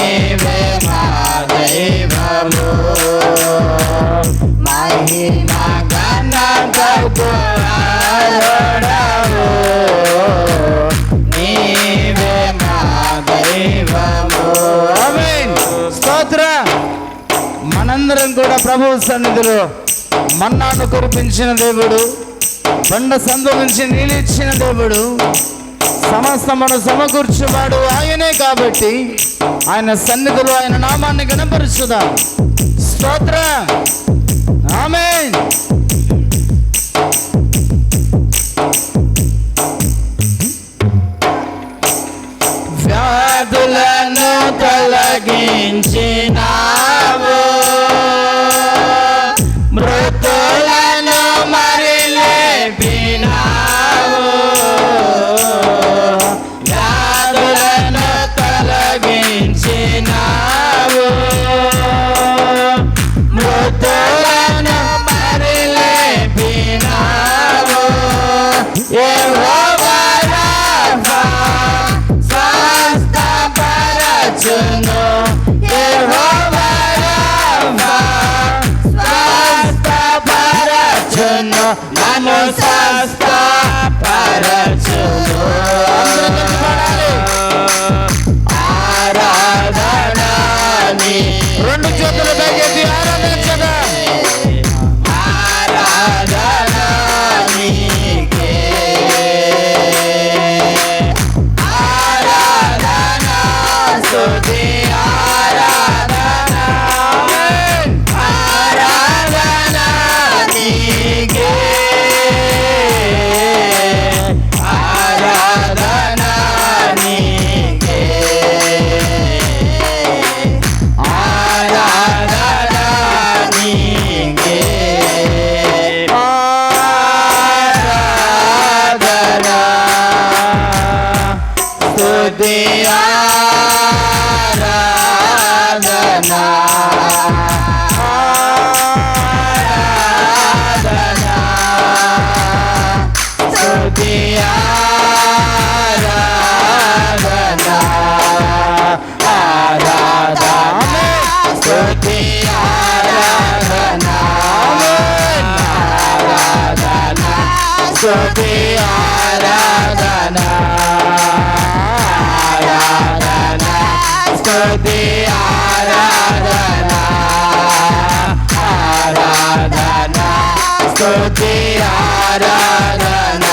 నీవే మా దైవము, మహిమ ఘనతకు అర్హుడవు, నీవే మా దైవము. ఆమేన్. స్తోత్రం. మనందరం కూడా ప్రభు సన్నిధిలో మన్నాను కురిపించిన దేవుడు, బండ సందు నుంచి నీళ్ళిచ్చిన దేవుడు, సమస్తమును సమకూర్చువాడు ఆయనే. కాబట్టి ఆయన సన్నిధిలో ఆయన నామాన్ని గణపరుచుదాం. స్తోత్రం. ఆమేన్. వ్యాధులను తొలగించినావు, మృతులను మరి లేపినావు, వ్యాధులను తొలగించినావు, మృతులను మరి లేపినావు. యెహోవా రాఫా స్వస్థపరచును, యెహోవా రాఫా స్వస్థపరచును, నన్ను స్వస్థపరచును. ఆరాధనని రెండు చేతులు పైకెత్తి ఆరాధించగా, ఆరాధన నీకే, ఆరాధన స్తుతి ఆరాధన, ఆరాధన నీకే, ఆరాధన నీకే, ఆరాధన నీకే, ఆరాధన స్తుతి ఆరాధన, ఆరాధన స్తుతి ఆరాధన, ఆరాధన స్తుతి ఆరాధన, ఆరాధన స్తుతి ఆరాధన, ఆరాధన స్తుతి ఆరాధన, ఆరాధన స్తుతి ఆరాధన,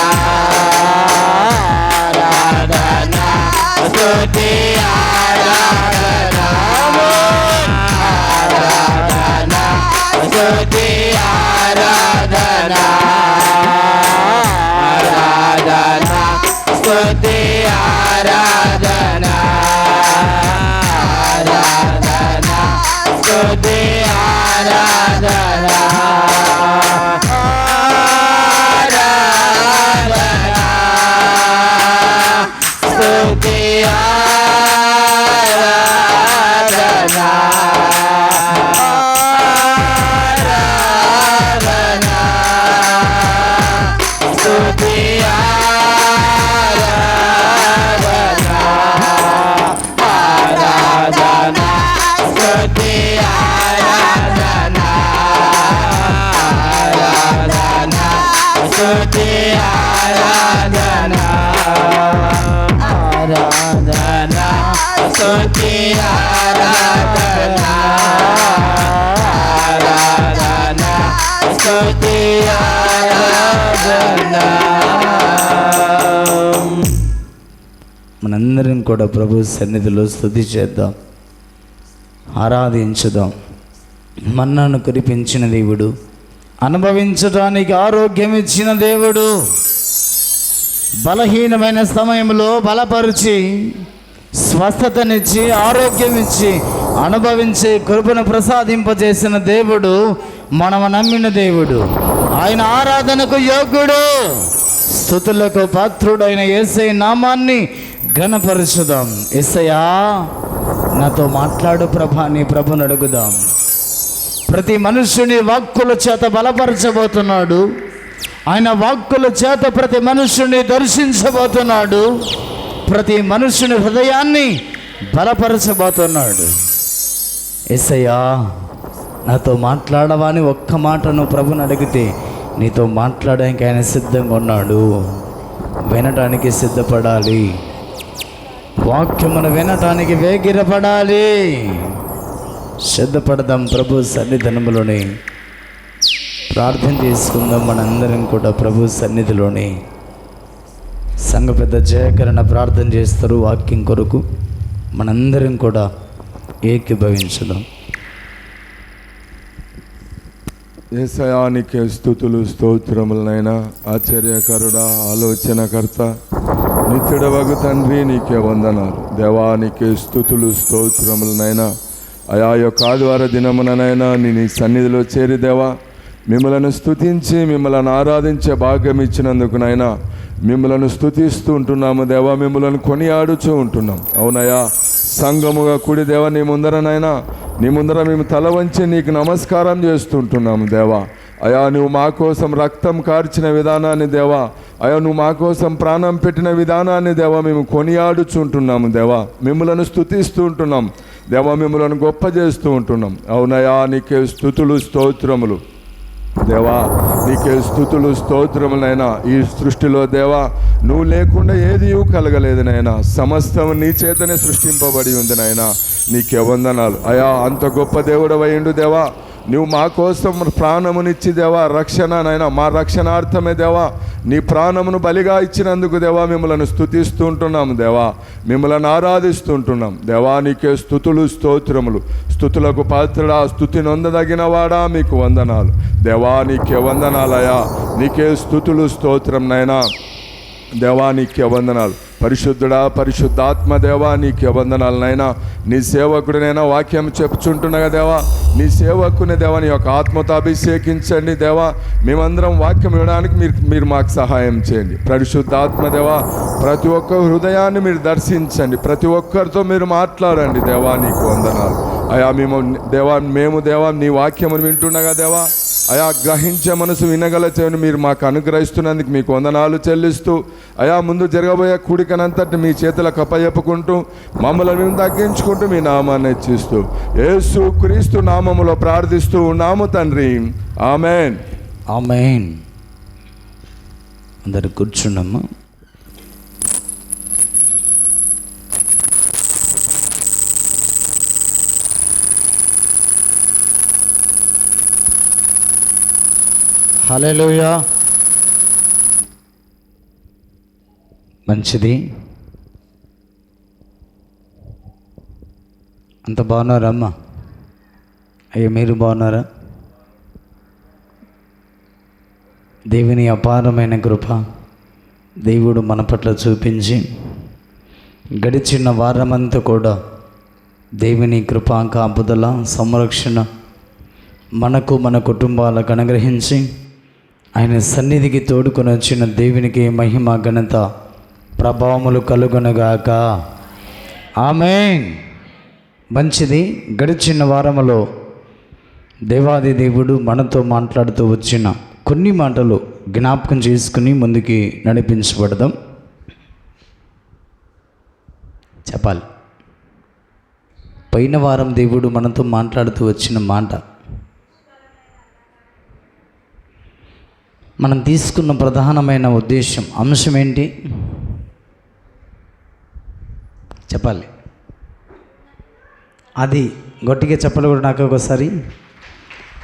ఆరాధన స్తుతి ఆరాధన, ఆరాధన స్తుతి ఆరాధన, ఆరాధన స్తుతి ఆరాధన, ఆరాధన స్తుతి ఆరాధన, ఆరాధన స్తుతి ఆరాధన, ఆరాధన స్తుతి ఆరాధన, ఆరాధన స్తుతి ఆరాధన, ఆరాధన స్తుతి ఆరాధన, ఆరాధన స్తుతి ఆరాధన, ఆరాధన స్తుతి ఆరాధన. మనందరం కూడా ప్రభు సన్నిధిలో స్తుతి చేద్దాం, ఆరాధించుదాం. మన్నాను కురిపించిన దేవుడు, అనుభవించడానికి ఆరోగ్యం ఇచ్చిన దేవుడు, బలహీనమైన సమయంలో బలపరిచి స్వస్థతనిచ్చి ఆరోగ్యం ఇచ్చి అనుభవించే కృపను ప్రసాదింపజేసిన దేవుడు మనము నమ్మిన దేవుడు. ఆయన ఆరాధనకు యోగ్యుడు. స్తుతులకు పాత్రుడైన యేసయ్య నామాన్ని ఘనపరచుదాం. యేసయ్యా నాతో మాట్లాడు ప్రభా, నీ ప్రభుని అడుగుదాం. ప్రతి మనుష్యుని వాక్కుల చేత బలపరచబోతున్నాడు. ఆయన వాక్కుల చేత ప్రతి మనుష్యుని దర్శించబోతున్నాడు. ప్రతి మనుష్యుని హృదయాన్ని బలపరచబోతున్నాడు. యేసయ్యా నాతో మాట్లాడవా అని ఒక్క మాట నువ్వు ప్రభుని అడిగితే నీతో మాట్లాడడానికి ఆయన సిద్ధంగా ఉన్నాడు. వినటానికి సిద్ధపడాలి, వాక్యమును వినటానికి వేగిరపడాలి. సిద్ధపడదాం. ప్రభు సన్నిధానంలోనే ప్రార్థన చేసుకుందాం. మనందరం కూడా ప్రభు సన్నిధిలోనే సంఘ పెద్ద జయకరణ ప్రార్థన చేస్తారు వాక్యం కొరకు. మనందరం కూడా ఏకీభవించుదాం. యేసయ్యా నీకే స్తుతులు స్తోత్రములనైనా, ఆశ్చర్యకరుడా, ఆలోచనకర్త, నిత్యుడవగు తండ్రి నీకే వందనాలు. దేవా నీకే స్తుతులు స్తోత్రములనైనా. అయా యొక్క ఆదివార దినముననైనా నీ సన్నిధిలో చేరి దేవా మిమ్మలను స్తుతించి మిమ్మల్ని ఆరాధించే భాగ్యం ఇచ్చినందుకునైనా మిమ్మలను స్తుతిస్తూ ఉంటున్నాము దేవా, మిమ్మలను కొనియాడుచూ ఉంటున్నాం. అవునయ్యా, సంఘముగా కూడి దేవా నీ ముందరనైనా నీ ముందర మేము తల వంచి నీకు నమస్కారం చేస్తుంటున్నాము దేవా. అయా నువ్వు మా కోసం రక్తం కార్చిన విధానాన్ని దేవా, అయా నువ్వు మా కోసం ప్రాణం పెట్టిన విధానాన్ని దేవా మేము కొనియాడుచుంటున్నాము దేవా, మిమ్మలను స్తుతిస్తూ ఉంటున్నాం దేవా, మిమ్మలను గొప్ప చేస్తూ ఉంటున్నాం. అవునయా నీకే స్తుతులు స్తోత్రములు దేవా, నీకే స్తుతులు స్తోత్రములైనా. ఈ సృష్టిలో దేవా నువ్వు లేకుండా ఏది కలగలేదు నాయనా, సమస్తం నీ చేతనే సృష్టింపబడి ఉంది నాయనా. నీకే వందనాలు అయా. అంత గొప్ప దేవుడు అయ్యిండు దేవా, నువ్వు మా కోసం ప్రాణమునిచ్చి దేవా, రక్షణ నాయన మా రక్షణార్థమే దేవా నీ ప్రాణమును బలిగా ఇచ్చినందుకు దేవా మిమ్మల్ని స్తుతిస్తూ ఉంటున్నాము దేవా, మిమ్మల్ని ఆరాధిస్తూ ఉంటున్నాం దేవా. నీకే స్తుతులు స్తోత్రములు. స్తుతులకు పాత్రడా, స్తుతి నొందదగిన వాడా, మీకు వందనాలు దేవా. నీకే వందనాలయా. నీకే స్తుతులు స్తోత్రం నైనా దేవా. నీకే వందనాలు. పరిశుద్ధుడా, పరిశుద్ధాత్మ దేవా నీకే వందనాలనైనా. నీ సేవకుడినైనా వాక్యం చెప్పుచుంటున్నగా దేవా, నీ సేవకుని దేవా నీ యొక్క ఆత్మతో అభిషేకించండి దేవా. మేమందరం వాక్యం ఇవ్వడానికి మీరు మాకు సహాయం చేయండి. పరిశుద్ధాత్మ దేవా, ప్రతి ఒక్క హృదయాన్ని మీరు దర్శించండి, ప్రతి ఒక్కరితో మీరు మాట్లాడండి దేవా. నీకు వందనాలు అయా. మేము దేవా నీ వాక్యమును వింటుండగా దేవా, అయా గ్రహించే మనసు వినగల చెవిని మీరు మాకు అనుగ్రహిస్తున్నందుకు మీకు వందనాలు చెల్లిస్తూ అయా, ముందు జరగబోయే కూడికనంతటి మీ చేతులకు అప్పచెప్పుకుంటూ మమ్మల్ని మేము తగ్గించుకుంటూ మీ నామాన్ని హెచ్చిస్తూ యేసు క్రీస్తు నామములో ప్రార్థిస్తూ ఉన్నాము తండ్రి. ఆమేన్. ఆమేన్. అందరు కూర్చున్నామా? హల్లెలూయా. మంచిది. అంత బాగున్నారా అమ్మా? అయ్యో మీరు బాగున్నారా? దేవుని అపారమైన కృప దేవుడు మన పట్ల చూపించి గడిచిన వారమంతా కూడా దేవుని కృప కాపుదల సంరక్షణ మనకు మన కుటుంబాలకు అనుగ్రహించి ఆయన సన్నిధికి తోడుకొని వచ్చిన దేవునికి మహిమ ఘనత ప్రభావములు కలుగునగాక. ఆమేన్. మంచిది. గడిచిన వారములో దేవాది దేవుడు మనతో మాట్లాడుతూ వచ్చిన కొన్ని మాటలు జ్ఞాపకం చేసుకుని ముందుకి నడిపించబడదాం. చెప్పాలి. పోయిన వారం దేవుడు మనతో మాట్లాడుతూ వచ్చిన మాట, మనం తీసుకున్న ప్రధానమైన ఉద్దేశం, అంశం ఏంటి చెప్పాలి? అది గట్టిగా చెప్పాలి కూడా నాకు ఒకసారి.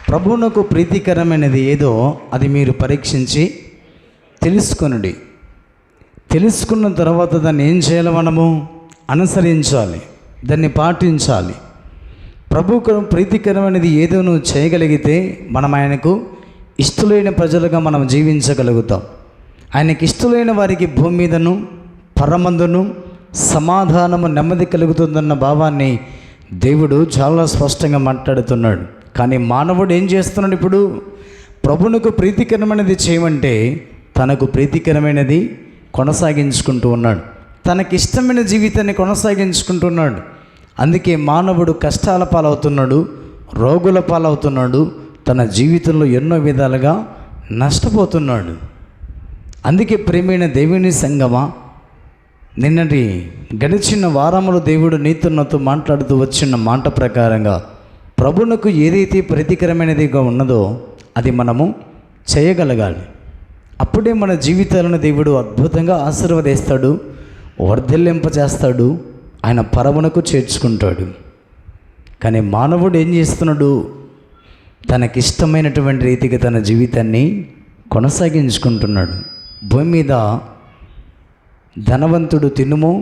ప్రభువునకు ప్రీతికరమైనది ఏదో అది మీరు పరీక్షించి తెలుసుకొనండి. తెలుసుకున్న తర్వాత దాన్ని ఏం చేయాలి? మనము అనుసరించాలి, దాన్ని పాటించాలి. ప్రభువుకు ప్రీతికరమైనది ఏదో నువ్వు చేయగలిగితే మనం ఆయనకు ఇష్టలైన ప్రజలుగా మనం జీవించగలుగుతాం. ఆయనకి ఇష్టలైన వారికి భూమి మీదను పరమందును సమాధానము నెమ్మది కలుగుతుందన్న భావాన్ని దేవుడు చాలా స్పష్టంగా మాట్లాడుతున్నాడు. కానీ మానవుడు ఏం చేస్తున్నాడు? ఇప్పుడు ప్రభువునకు ప్రీతికరమైనది చేయమంటే తనకు ప్రీతికరమైనది కొనసాగించుకుంటూ ఉన్నాడు, తనకిష్టమైన జీవితాన్ని కొనసాగించుకుంటున్నాడు. అందుకే మానవుడు కష్టాల పాలవుతున్నాడు, రోగుల పాలవుతున్నాడు, తన జీవితంలో ఎన్నో విధాలుగా నష్టపోతున్నాడు. అందుకే ప్రియమైన దేవుని సంగమా, నిన్నటి గడిచిన వారములో దేవుడు నీతో నాతో మాట్లాడుతూ వచ్చిన మాట ప్రకారంగా ప్రభువునకు ఏదైతే ప్రీతికరమైనదిగా ఉన్నదో అది మనము చేయగలగాలి. అప్పుడే మన జీవితాలను దేవుడు అద్భుతంగా ఆశీర్వదిస్తాడు, వర్ధిల్లింపజేస్తాడు, ఆయన పరమునకు చేర్చుకుంటాడు. కానీ మానవుడు ఏం చేస్తున్నాడు? తనకిష్టమైనటువంటి రీతిగా తన జీవితాన్ని కొనసాగించుకుంటున్నాడు. భూమి మీద ధనవంతుడు తినుము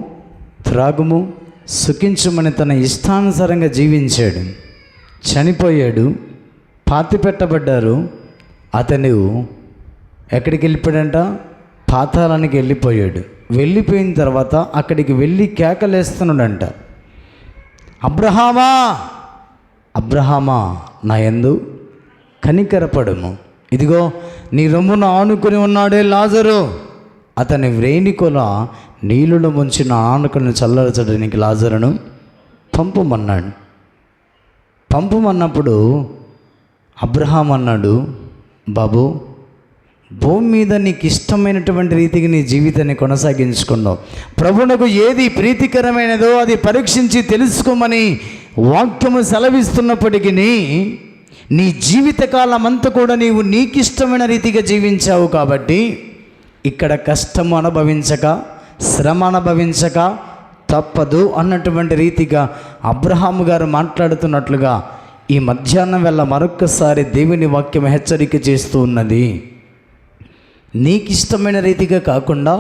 త్రాగుము సుఖించుమని తన ఇష్టానుసారంగా జీవించాడు, చనిపోయాడు, పాతిపెట్టబడ్డారు. అతను ఎక్కడికి వెళ్ళిపోయాడంట? పాతాళానికి వెళ్ళిపోయాడు. వెళ్ళిపోయిన తర్వాత అక్కడికి వెళ్ళి కేకలేస్తున్నాడంట, అబ్రహామా అబ్రహామా నా యందు కనికరపడుము, ఇదిగో నీ రొమ్మున ఆనుకుని ఉన్నాడే లాజరు, అతని వ్రేణికొల నీళ్ళలో ముంచిన ఆనుకుని చల్లరచడానికి లాజరును పంపమన్నాడు. పంపమన్నప్పుడు అబ్రహాం అన్నాడు, బాబు భూమి మీద నీకు ఇష్టమైనటువంటి రీతికి నీ జీవితాన్ని కొనసాగించుకున్నావు. ప్రభువునకు ఏది ప్రీతికరమైనదో అది పరీక్షించి తెలుసుకోమని వాక్యము సెలవిస్తున్నప్పటికీ నీ జీవితకాలం అంతా కూడా నీవు నీకిష్టమైన రీతిగా జీవించావు. కాబట్టి ఇక్కడ కష్టము అనుభవించక శ్రమ అనుభవించక తప్పదు అన్నటువంటి రీతిగా అబ్రహాము గారు మాట్లాడుతున్నట్లుగా ఈ మధ్యాహ్నం వేళ మరొక్కసారి దేవుని వాక్యం హెచ్చరిక చేస్తూ ఉన్నది. నీకు ఇష్టమైన రీతిగా కాకుండా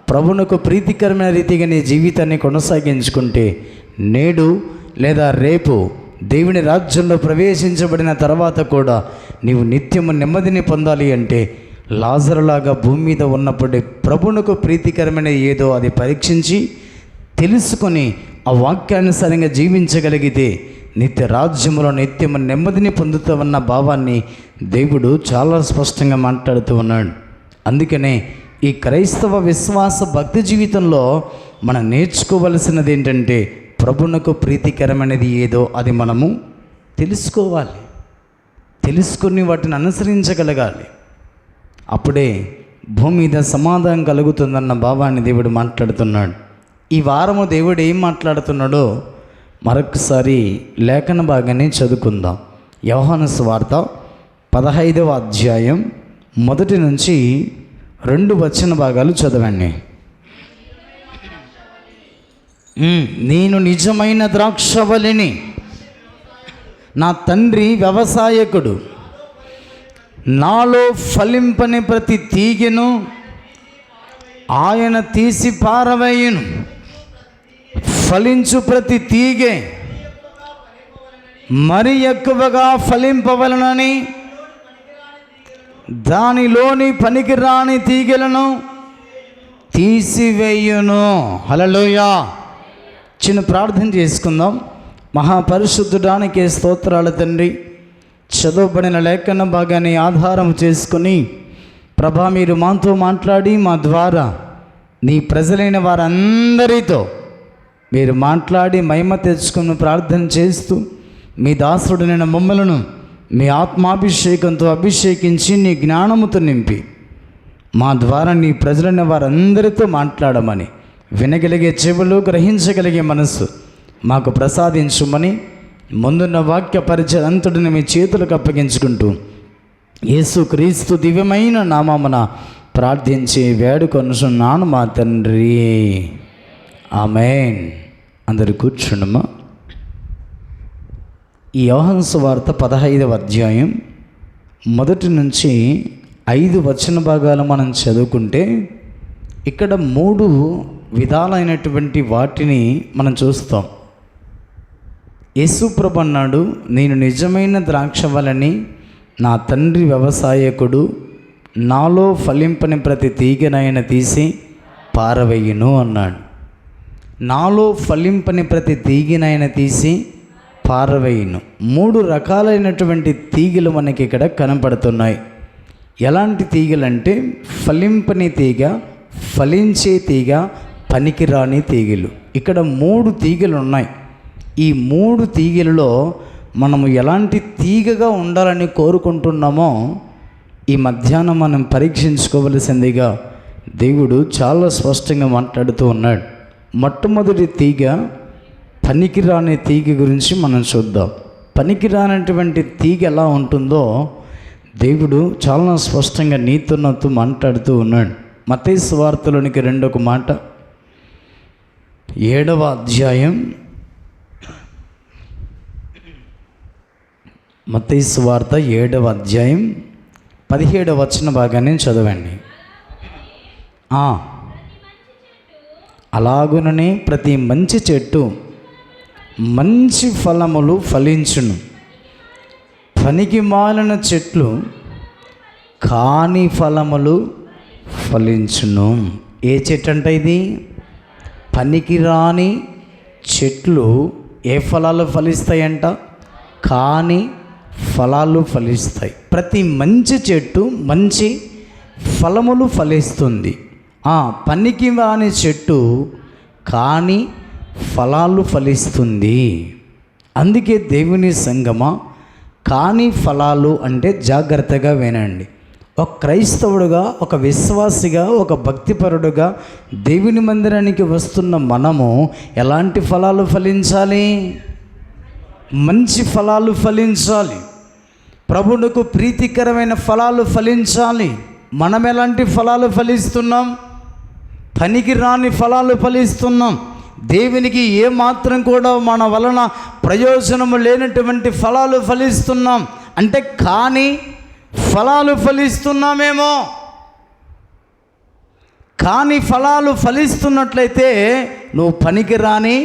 ప్రభువునకు ప్రీతికరమైన రీతిగా నీ జీవితాన్ని కొనసాగించుకుంటే నేడు లేదా రేపు దేవుని రాజ్యంలో ప్రవేశించబడిన తర్వాత కూడా నీవు నిత్యము నెమ్మదిని పొందాలి అంటే లాజరులాగా భూమి మీద ఉన్నప్పుడే ప్రభువునకు ప్రీతికరమైన ఏదో అది పరీక్షించి తెలుసుకొని ఆ వాక్యానుసారంగా జీవించగలిగితే నిత్య రాజ్యములో నిత్యము నెమ్మదిని పొందుతామన్న భావాన్ని దేవుడు చాలా స్పష్టంగా మాట్లాడుతూ ఉన్నాడు. అందుకనే ఈ క్రైస్తవ విశ్వాస భక్తి జీవితంలో మనం నేర్చుకోవలసినది ఏంటంటే ప్రభువునకు ప్రీతికరమైనది ఏదో అది మనము తెలుసుకోవాలి, తెలుసుకుని వాటిని అనుసరించగలగాలి. అప్పుడే భూమి మీద సమాధానం కలుగుతుందన్న భావాన్ని దేవుడు మాట్లాడుతున్నాడు. ఈ వారము దేవుడు ఏం మాట్లాడుతున్నాడో మరొకసారి లేఖన భాగాన్ని చదువుకుందాం. యోహాను సువార్త 15వ అధ్యాయం 1 నుంచి 2 వచన భాగాలు చదవండి. నేను నిజమైన ద్రాక్షవల్లిని, నా తండ్రి వ్యవసాయకుడు. నాలో ఫలింపని ప్రతి తీగెను ఆయన తీసి పారవేయును. ఫలించు ప్రతి తీగె మరి ఎక్కువగా ఫలింపవలనని దానిలోని పనికిరాని తీగెలను తీసివేయును. హల్లెలూయా. చిన్న ప్రార్థన చేసుకుందాం. మహాపరిశుద్ధుడానికి స్తోత్రాలు తండ్రి. చదవబడిన లేఖన భాగాన్ని ఆధారం చేసుకుని ప్రభా మీరు మాతో మాట్లాడి మా ద్వారా నీ ప్రజలైన వారందరితో మీరు మాట్లాడి మహిమ తెచ్చుకుని ప్రార్థన చేస్తూ మీ దాసుడైన మమ్మలను మీ ఆత్మాభిషేకంతో అభిషేకించి నీ జ్ఞానముతో నింపి మా ద్వారా నీ ప్రజలైన వారందరితో మాట్లాడమని, వినగలిగే చెవులు గ్రహించగలిగే మనస్సు మాకు ప్రసాదించుమని ముందున్న వాక్య పరిచయం అంతటిని మీ చేతులకు అప్పగించుకుంటూ యేసుక్రీస్తు దివ్యమైన నామమున ప్రార్థించి వేడుకొనుచున్నాను మా తండ్రి, ఆమేన్. అందరూ కూర్చుండమ్మా. ఈ యోహాను సువార్త 15వ అధ్యాయం 1 నుంచి 5 వచన భాగాలు మనం చదువుకుంటే ఇక్కడ 3 విధాలైనటువంటి వాటిని మనం చూస్తాం. యేసుప్రభు అన్నాడు, నేను నిజమైన ద్రాక్షవల్లిని, నా తండ్రి వ్యవసాయకుడు. నాలో ఫలింపని ప్రతి తీగనైన తీసి పారవేయును అన్నాడు. నాలో ఫలింపని ప్రతి తీగనైన తీసి పారవేయును. 3 రకాలైనటువంటి తీగలు మనకి ఇక్కడ కనపడుతున్నాయి. ఎలాంటి తీగలంటే ఫలింపని తీగ, ఫలించే తీగ, పనికిరాని తీగలు. ఇక్కడ 3 తీగలు ఉన్నాయి. ఈ 3 తీగలలో మనము ఎలాంటి తీగగా ఉండాలని కోరుకుంటున్నామో ఈ మధ్యాహ్నం మనం పరీక్షించుకోవలసిందిగా దేవుడు చాలా స్పష్టంగా మాట్లాడుతూ ఉన్నాడు. మొట్టమొదటి తీగ పనికిరాని తీగ గురించి మనం చూద్దాం. పనికిరానటువంటి తీగ ఎలా ఉంటుందో దేవుడు చాలా స్పష్టంగా నీతో నాతో మాట్లాడుతూ ఉన్నాడు. మత్తయి సువార్తలోనికి రెండొక మాట, 7వ అధ్యాయం, మత్తయి సువార్త 7వ అధ్యాయం 17వ వచన భాగాన్ని చదవండి. అలాగుననే ప్రతి మంచి చెట్టు మంచి ఫలములు ఫలించును, పనికి మాలిన చెట్లు కాని ఫలములు ఫలించును. ఏ చెట్టు అంట ఇది? పనికిరాని చెట్లు ఏ ఫలాలు ఫలిస్తాయంట? కాని ఫలాలు ఫలిస్తాయి. ప్రతి మంచి చెట్టు మంచి ఫలములు ఫలిస్తుంది. పనికి రాని చెట్టు కాని ఫలాలు ఫలిస్తుంది. అందుకే దేవుని సంగమా, కాని ఫలాలు అంటే జాగ్రత్తగా వినండి. ఒక క్రైస్తవుడుగా, ఒక విశ్వాసిగా, ఒక భక్తిపరుడుగా దేవుని మందిరానికి వస్తున్న మనము ఎలాంటి ఫలాలు ఫలించాలి? మంచి ఫలాలు ఫలించాలి. ప్రభువుకు ప్రీతికరమైన ఫలాలు ఫలించాలి. మనం ఎలాంటి ఫలాలు ఫలిస్తున్నాం? పనికి రాని ఫలాలు ఫలిస్తున్నాం. దేవునికి ఏమాత్రం కూడా మన వలన ప్రయోజనము లేనటువంటి ఫలాలు ఫలిస్తున్నాం. అంటే కాని ఫలాలు ఫలిస్తున్నామేమో. కాని ఫలాలు ఫలిస్తున్నట్లయితే నువ్వు పనికి రాని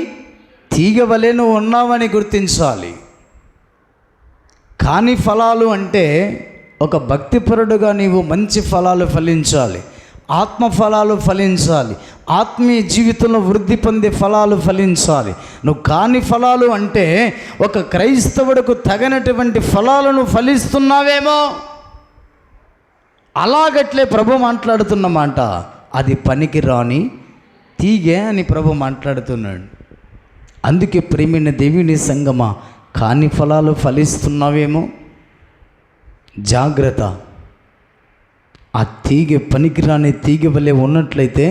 తీగ వలె నువ్వు ఉన్నావని గుర్తించాలి. కాని ఫలాలు అంటే ఒక భక్తిపరుడుగా నీవు మంచి ఫలాలు ఫలించాలి, ఆత్మ ఫలాలు ఫలించాలి, ఆత్మీయ జీవితంలో వృద్ధి పొందే ఫలాలు ఫలించాలి. నువ్వు కాని ఫలాలు అంటే ఒక క్రైస్తవుడికి తగినటువంటి ఫలాలను ఫలిస్తున్నావేమో. అలాగట్లే ప్రభు మాట్లాడుతున్నమాట, అది పనికి రాని తీగే అని ప్రభు మాట్లాడుతున్నాడు. అందుకే ప్రేమైన దేవుని సంగమా, కాని ఫలాలు ఫలిస్తున్నావేమో, జాగ్రత్త. ఆ తీగ పనికిరాని తీగ వలె ఉన్నట్లయితే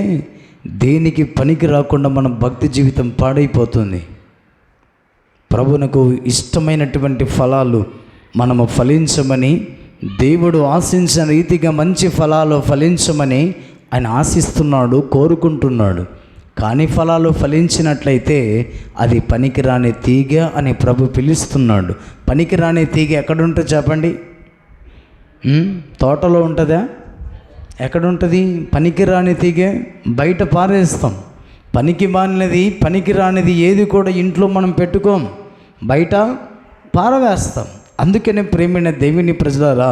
దేనికి పనికి రాకుండా మన భక్తి జీవితం పాడైపోతుంది. ప్రభువునకు ఇష్టమైనటువంటి ఫలాలు మనము ఫలించమని దేవుడు ఆశించిన రీతిగా మంచి ఫలాలు ఫలించమని ఆయన ఆశిస్తున్నాడు, కోరుకుంటున్నాడు. కాని ఫలాలు ఫలించినట్లయితే అది పనికిరాని తీగ అని ప్రభు పిలుస్తున్నాడు. పనికిరాని తీగ ఎక్కడుంటుంది చెప్పండి? తోటలో ఉంటుందా? ఎక్కడుంటుంది? పనికిరాని తీగ బయట పారేస్తాం. పనికిరానిది ఏది కూడా ఇంట్లో మనం పెట్టుకోం, బయట పారవేస్తాం. అందుకనే ప్రేమైన దేవుని ప్రజలారా,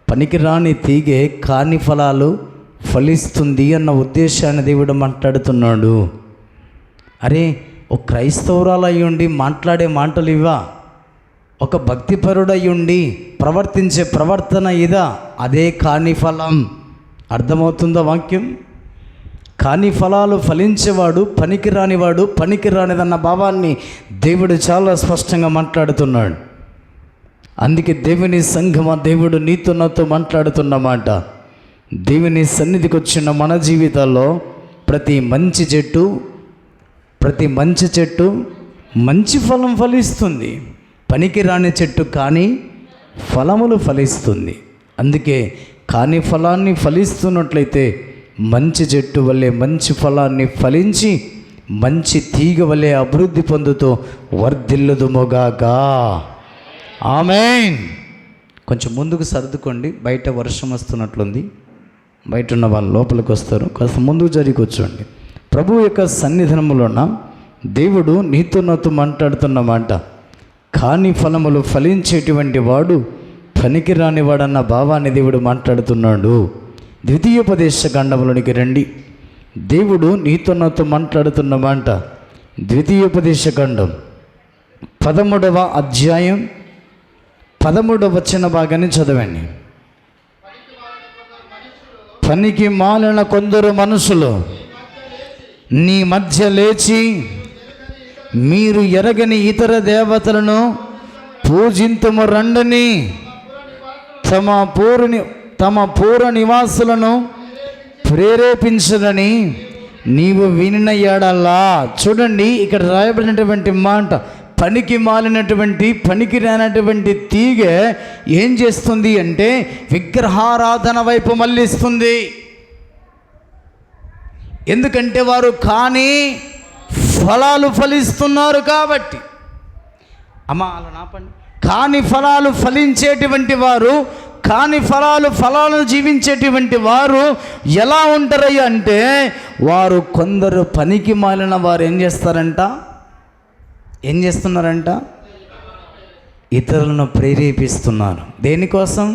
పనికిరాని తీగే కాని ఫలాలు ఫలిస్తుంది అన్న ఉద్దేశాన్ని దేవుడు మాట్లాడుతున్నాడు. అరే, ఒక క్రైస్తవురాలయ్యుండి మాట్లాడే మాటలు ఇవా? ఒక భక్తిపరుడయ్యుండి ప్రవర్తించే ప్రవర్తన ఇదా? అదే కాని ఫలం. అర్థమవుతుందా వాక్యం? కాని ఫలాలు ఫలించేవాడు పనికిరానివాడు, పనికిరానిదన్న భావాన్ని దేవుడు చాలా స్పష్టంగా మాట్లాడుతున్నాడు. అందుకే దేవుని సంఘమా, దేవుడు నీతో నాతో మాట్లాడుతున్నమాట, దేవుని సన్నిధికి వచ్చిన మన జీవితాల్లో ప్రతి మంచి చెట్టు మంచి ఫలం ఫలిస్తుంది. పనికిరాని చెట్టు కానీ ఫలములు ఫలిస్తుంది. అందుకే కాని ఫలాన్ని ఫలిస్తున్నట్లయితే మంచి చెట్టు వలె మంచి ఫలాన్ని ఫలించి మంచి తీగ వలె అభివృద్ధి పొందుతూ వర్ధిల్లుదుముగాక. ఆమేన్. కొంచెం ముందుకు సర్దుకోండి, బయట వర్షం వస్తున్నట్లుంది. బయట ఉన్న వాళ్ళు లోపలికి వస్తారు, కాస్త ముందుకు జరిగి కూర్చోండి. ప్రభు యొక్క సన్నిధానములోన దేవుడు నీతో నాతో మాట్లాడుతున్న మాట, కాని ఫలములు ఫలించేటువంటి వాడు పనికిరానివాడన్న భావాన్ని దేవుడు మాట్లాడుతున్నాడు. ద్వితీయోపదేశ కాండములోనికి రండి. దేవుడు నీతో నాతో మాట్లాడుతున్న మాట, ద్వితీయోపదేశ కాండం 13వ అధ్యాయం 13వ వచన భాగాన్ని చదవండి. పనికి మాలిన కొందరు మనుషులు నీ మధ్య లేచి మీరు ఎరగని ఇతర దేవతలను పూజింతుము రండని తమ పూర్వ నివాసులను ప్రేరేపించదని నీవు వినిన ఎడలా. చూడండి ఇక్కడ రాయబడినటువంటి మాట, పనికి మాలినటువంటి పనికి రానటువంటి తీగ ఏం చేస్తుంది అంటే విగ్రహారాధన వైపు మళ్ళిస్తుంది. ఎందుకంటే వారు కాని ఫలాలు ఫలిస్తున్నారు కాబట్టి. అమ్మా అలా నాపండి. కాని ఫలాలు ఫలించేటువంటి వారు, కాని ఫలాలను జీవించేటువంటి వారు ఎలా ఉంటారయ్యా అంటే, వారు కొందరు పనికి మాలిన వారు ఏం చేస్తున్నారంట, ఇతరులను ప్రేరేపిస్తున్నారు. దేనికోసం?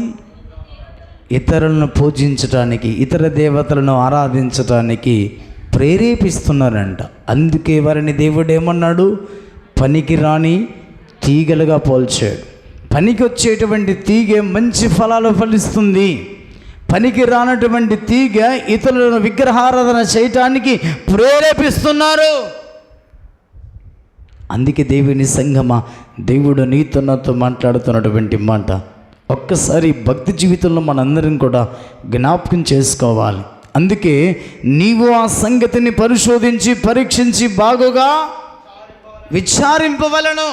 ఇతరులను పూజించటానికి, ఇతర దేవతలను ఆరాధించటానికి ప్రేరేపిస్తున్నారంట. అందుకే వారిని దేవుడు ఏమన్నాడు? పనికి రాని తీగలుగా పోల్చాడు. పనికి వచ్చేటువంటి తీగ మంచి ఫలాలు ఫలిస్తుంది. పనికి రానటువంటి తీగ ఇతరులను విగ్రహారాధన చేయటానికి ప్రేరేపిస్తున్నారు. అందుకే దేవుని సంగమా, దేవుడు నీతో నాతో మాట్లాడుతున్నటువంటి మాట ఒక్కసారి భక్తి జీవితంలో మనందరం కూడా జ్ఞాపకం చేసుకోవాలి. అందుకే నీవు ఆ సంగతిని పరిశోధించి పరీక్షించి బాగుగా విచారింపవలను.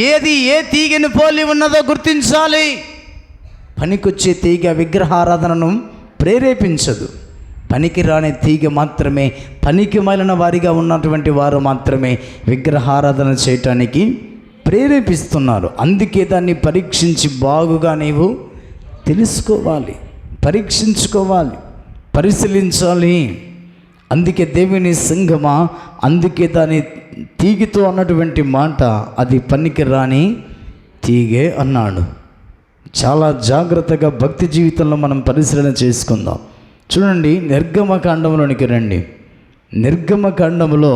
ఏది ఏ తీగని పోలి ఉన్నదో గుర్తించాలి. పనికొచ్చే తీగ విగ్రహారాధనను ప్రేరేపించదు. పనికి రాని తీగ మాత్రమే, పనికి మాలిన వారిగా ఉన్నటువంటి వారు మాత్రమే విగ్రహారాధన చేయటానికి ప్రేరేపిస్తున్నారు. అందుకే దాన్ని పరీక్షించి బాగుగా నీవు తెలుసుకోవాలి, పరీక్షించుకోవాలి, పరిశీలించాలి. అందుకే దేవుని సంగమా, అందుకే దాని తీగితో అన్నటువంటి మాట అది పనికి రాని తీగే అన్నాడు. చాలా జాగ్రత్తగా భక్తి జీవితంలో మనం పరిశీలన చేసుకుందాం. చూడండి, నిర్గమకాండంలోనికి రండి. నిర్గమకాండంలో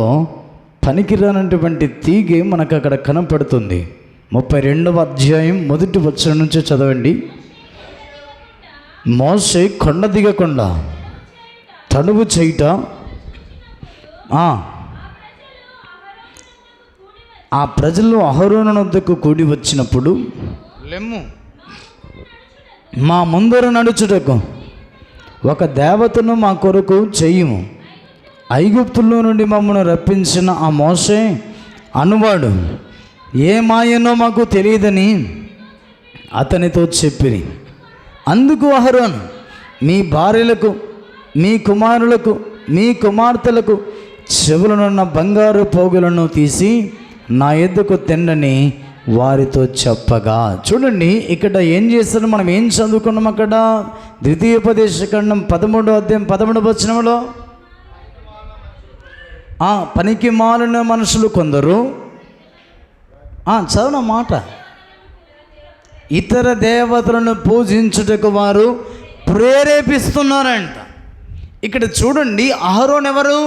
పనికిరానటువంటి తీగే మనకు అక్కడ కనపడుతుంది. 32వ అధ్యాయం 1వ వచనం నుంచి చదవండి. మోషే కొండ దిగకుండా తడువు చేయుట, ఆ ప్రజలు అహరోను వద్దకు కూడి వచ్చినప్పుడు, లెమ్ము మా ముందర నడుచుటకు ఒక దేవతను మా కొరకు చెయ్యము. ఐగుప్తుల్లో నుండి మమ్మల్ని రప్పించిన ఆ మోషే అనువాడు ఏ మాయనో మాకు తెలియదని అతనితో చెప్పిరి. అందుకు అహరోను, మీ భార్యలకు, మీ కుమారులకు, మీ కుమార్తెలకు చెవులనున్న బంగారు పోగులను తీసి నా ఎద్దుకు తెండని వారితో చెప్పగా. చూడండి, ఇక్కడ ఏం చేస్తారు, మనం ఏం చదువుకున్నాం అక్కడ? ద్వితీయోపదేశకాండం 13వ అధ్యాయం 11వ వచనంలో పనికి మాలిన మనుషులు కొందరు చదవన మాట, ఇతర దేవతలను పూజించుటకు వారు ప్రేరేపిస్తున్నారంట. ఇక్కడ చూడండి, అహరోను ఎవరు?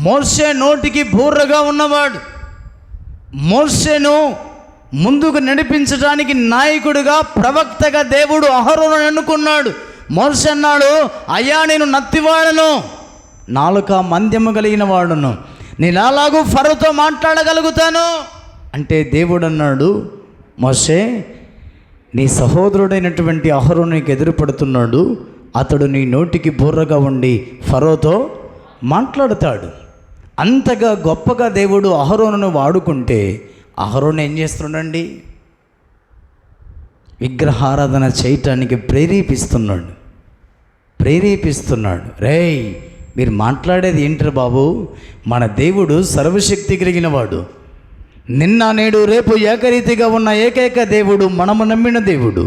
మోషే నోటికి బూర్రగా ఉన్నవాడు. మోషేను ముందుకు నడిపించడానికి నాయకుడిగా, ప్రవక్తగా దేవుడు అహరోను ఎన్నుకున్నాడు. మోషే అన్నాడు, అయ్యా నేను నత్తివాడను, నాలుక మంద్యము కలిగిన వాడును, నేను అలాగూ ఫరోతో మాట్లాడగలుగుతాను అంటే దేవుడు అన్నాడు, మోషే నీ సహోదరుడైనటువంటి అహరోనుకి ఎదురుపడుతున్నాడు, అతడు నీ నోటికి బూర్రగా ఉండి ఫరోతో మాట్లాడతాడు. అంతగా గొప్పగా దేవుడు అహరోనును వాడుకుంటే అహరోను ఏం చేస్తున్నాడండి? విగ్రహారాధన చేయటానికి ప్రేరేపిస్తున్నాడు. రేయ్, మీరు మాట్లాడేది ఏంటరు బాబు? మన దేవుడు సర్వశక్తి కలిగిన వాడు, నిన్న నేడు రేపు ఏకరీతిగా ఉన్న ఏకైక దేవుడు, మనము నమ్మిన దేవుడు.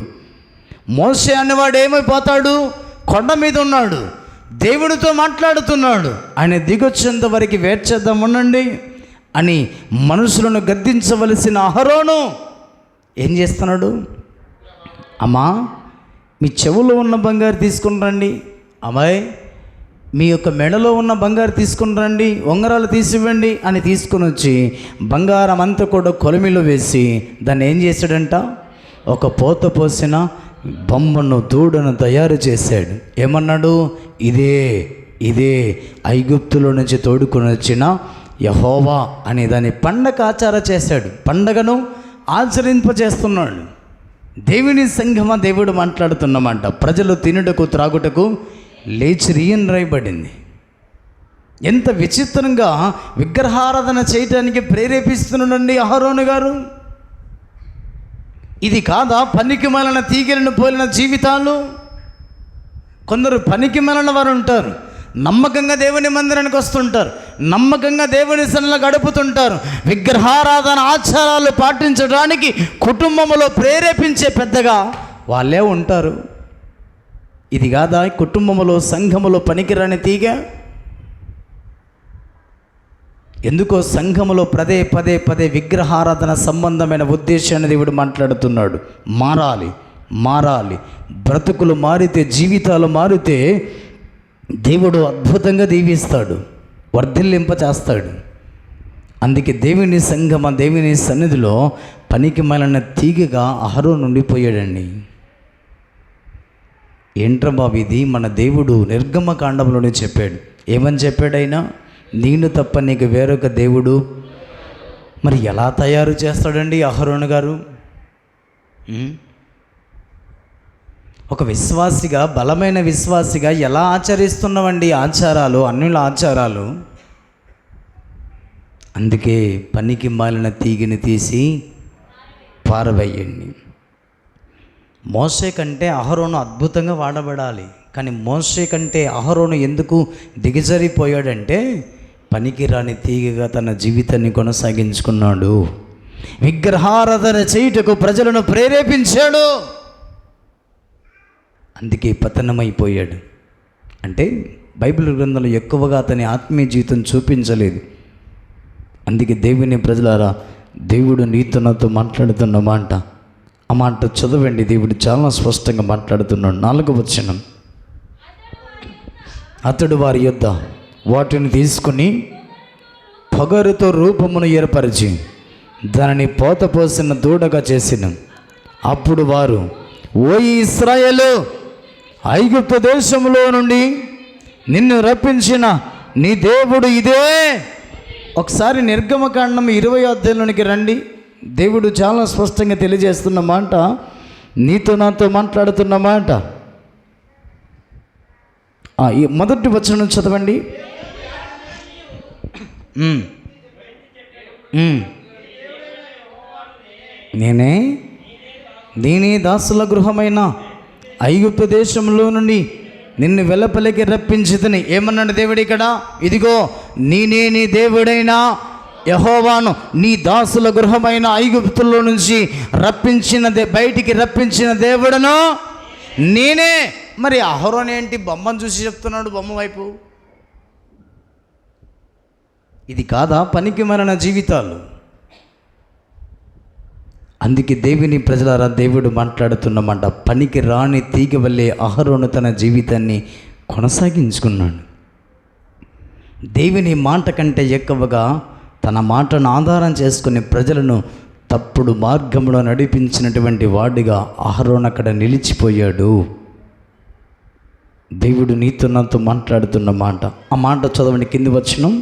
మోషే అనేవాడు ఏమైపోతాడు? కొండ మీద ఉన్నాడు, దేవుడితో మాట్లాడుతున్నాడు. ఆయన దిగొచ్చేంత వరకు వెయిట్ చేద్దాం ఉండండి అని మనుషులను గద్దించవలసిన అహరోను ఏం చేస్తున్నాడు? అమ్మా, మీ చెవులో ఉన్న బంగారు తీసుకుని రండి, అమ్మాయి మీ యొక్క మెడలో ఉన్న బంగారు తీసుకుని రండి, ఉంగరాలు తీసివ్వండి అని తీసుకుని వచ్చి బంగారం అంతా కూడా కొలిమిలో వేసి దాన్ని ఏం చేశాడంట? ఒక పోత పోసిన బొమ్మను, దూడను తయారు చేశాడు. ఏమన్నాడు? ఇదే ఐగుప్తులో నుంచి తోడుకొని వచ్చిన యెహోవా అనే దాన్ని పండగ ఆచార చేశాడు. పండగను ఆచరింపజేస్తున్నాడు. దేవుని సంఘమా, దేవుడు మాట్లాడుతున్నమాట. ప్రజలు తినుటకు త్రాగుటకు లేచిరి అని రాయబడింది. ఎంత విచిత్రంగా విగ్రహారాధన చేయటానికి ప్రేరేపిస్తున్నాడండి అహరోను గారు. ఇది కాదా పనికి మాలిన తీగలను పోలిన జీవితాలు? కొందరు పనికి మాలిన వారు ఉంటారు, నమ్మకంగా దేవుని మందిరానికి వస్తుంటారు, నమ్మకంగా దేవుని సన్నిధిలో గడుపుతుంటారు. విగ్రహారాధన ఆచారాలు పాటించడానికి కుటుంబంలో ప్రేరేపించే పెద్దగా వాళ్ళే ఉంటారు. ఇది కాదా కుటుంబంలో సంఘములో పనికిరాని తీగ? ఎందుకో సంఘములో పదే పదే పదే విగ్రహారాధన సంబంధమైన ఉద్దేశాన్ని దేవుడు మాట్లాడుతున్నాడు. మారాలి. బ్రతుకులు మారితే, జీవితాలు మారితే దేవుడు అద్భుతంగా దీవిస్తాడు, వర్ధిల్లింప చేస్తాడు. అందుకే దేవుని సంఘమ, దేవుని సన్నిధిలో పనికి మాలిన తీగగా అహరోను ఉండిపోయాడండి. ఏంట్రా బాబు ఇది? మన దేవుడు నిర్గమకాండంలోనే చెప్పాడు. ఏమని చెప్పాడైనా? నేను తప్ప నీకు వేరొక దేవుడు. మరి ఎలా తయారు చేస్తాడండి అహరోను గారు? ఒక విశ్వాసిగా, బలమైన విశ్వాసిగా ఎలా ఆచరిస్తున్నామండి ఆచారాలు, అన్యుల ఆచారాలు? అందుకే పనికి మాలిన తీగిని తీసి పారవేయండి. మోషే కంటే అహరోను అద్భుతంగా వాడబడాలి. కానీ మోషే కంటే అహరోను ఎందుకు దిగజారిపోయాడంటే పనికిరాని తీగగా తన జీవితాన్ని కొనసాగించుకున్నాడు. విగ్రహారాధన చేయుటకు ప్రజలను ప్రేరేపించాడు. అందుకే పతనమైపోయాడు. అంటే బైబిల్ గ్రంథంలో ఎక్కువగా అతని ఆత్మీయ జీవితం చూపించలేదు. అందుకే దేవుని ప్రజలారా, దేవుడు నీతో నాతో మాట్లాడుతున్న మాట, ఆ మాట చదవండి. దేవుడు చాలా స్పష్టంగా మాట్లాడుతున్నాడు. 4వ వచనం, అతడు వారి యొద్ద వాటిని తీసుకుని పొగరుతో రూపమును ఏర్పరిచి దానిని పోతపోసిన దూడగా చేసిన. అప్పుడు వారు, ఓ ఇశ్రాయేలు, ఐగుప్తు దేశంలో నుండి నిన్ను రప్పించిన నీ దేవుడు ఇదే. ఒకసారి నిర్గమకాండం 20వ అధ్యాయంలోనికి రండి. దేవుడు చాలా స్పష్టంగా తెలియజేస్తున్న మాట, నీతో నాతో మాట్లాడుతున్న మాట. ఈ మొదటి వచనం చదవండి. నేనే దాసుల గృహమైన ఐగుప్తు దేశంలో నుండి నిన్ను వెలపలికి రప్పించితిని. ఏమన్నాడు దేవుడు ఇక్కడ? ఇదిగో నేనే నీ దేవుడైనా యెహోవాను, నీ దాసుల గృహమైన ఐగుప్తులో నుంచి బయటికి రప్పించిన దేవుడను నేనే. మరి అహరోను ఏంటి బొమ్మను చూసి చెప్తున్నాడు? బొమ్మ వైపు. ఇది కాదా పనికి మాలిన జీవితాలు? అందుకే దేవుని ప్రజలారా, దేవుడు మాట్లాడుతున్నమాట, పనికి రాని తీగ వల్లే అహరోను తన జీవితాన్ని కొనసాగించుకున్నాడు. దేవుని మాట కంటే ఎక్కువగా తన మాటను ఆధారం చేసుకుని ప్రజలను తప్పుడు మార్గంలో నడిపించినటువంటి వాడిగా అహరోను అక్కడ నిలిచిపోయాడు. దేవుడు నీతో నాతో మాట్లాడుతున్న మాట, ఆ మాట చదవండి. కింది వచనం,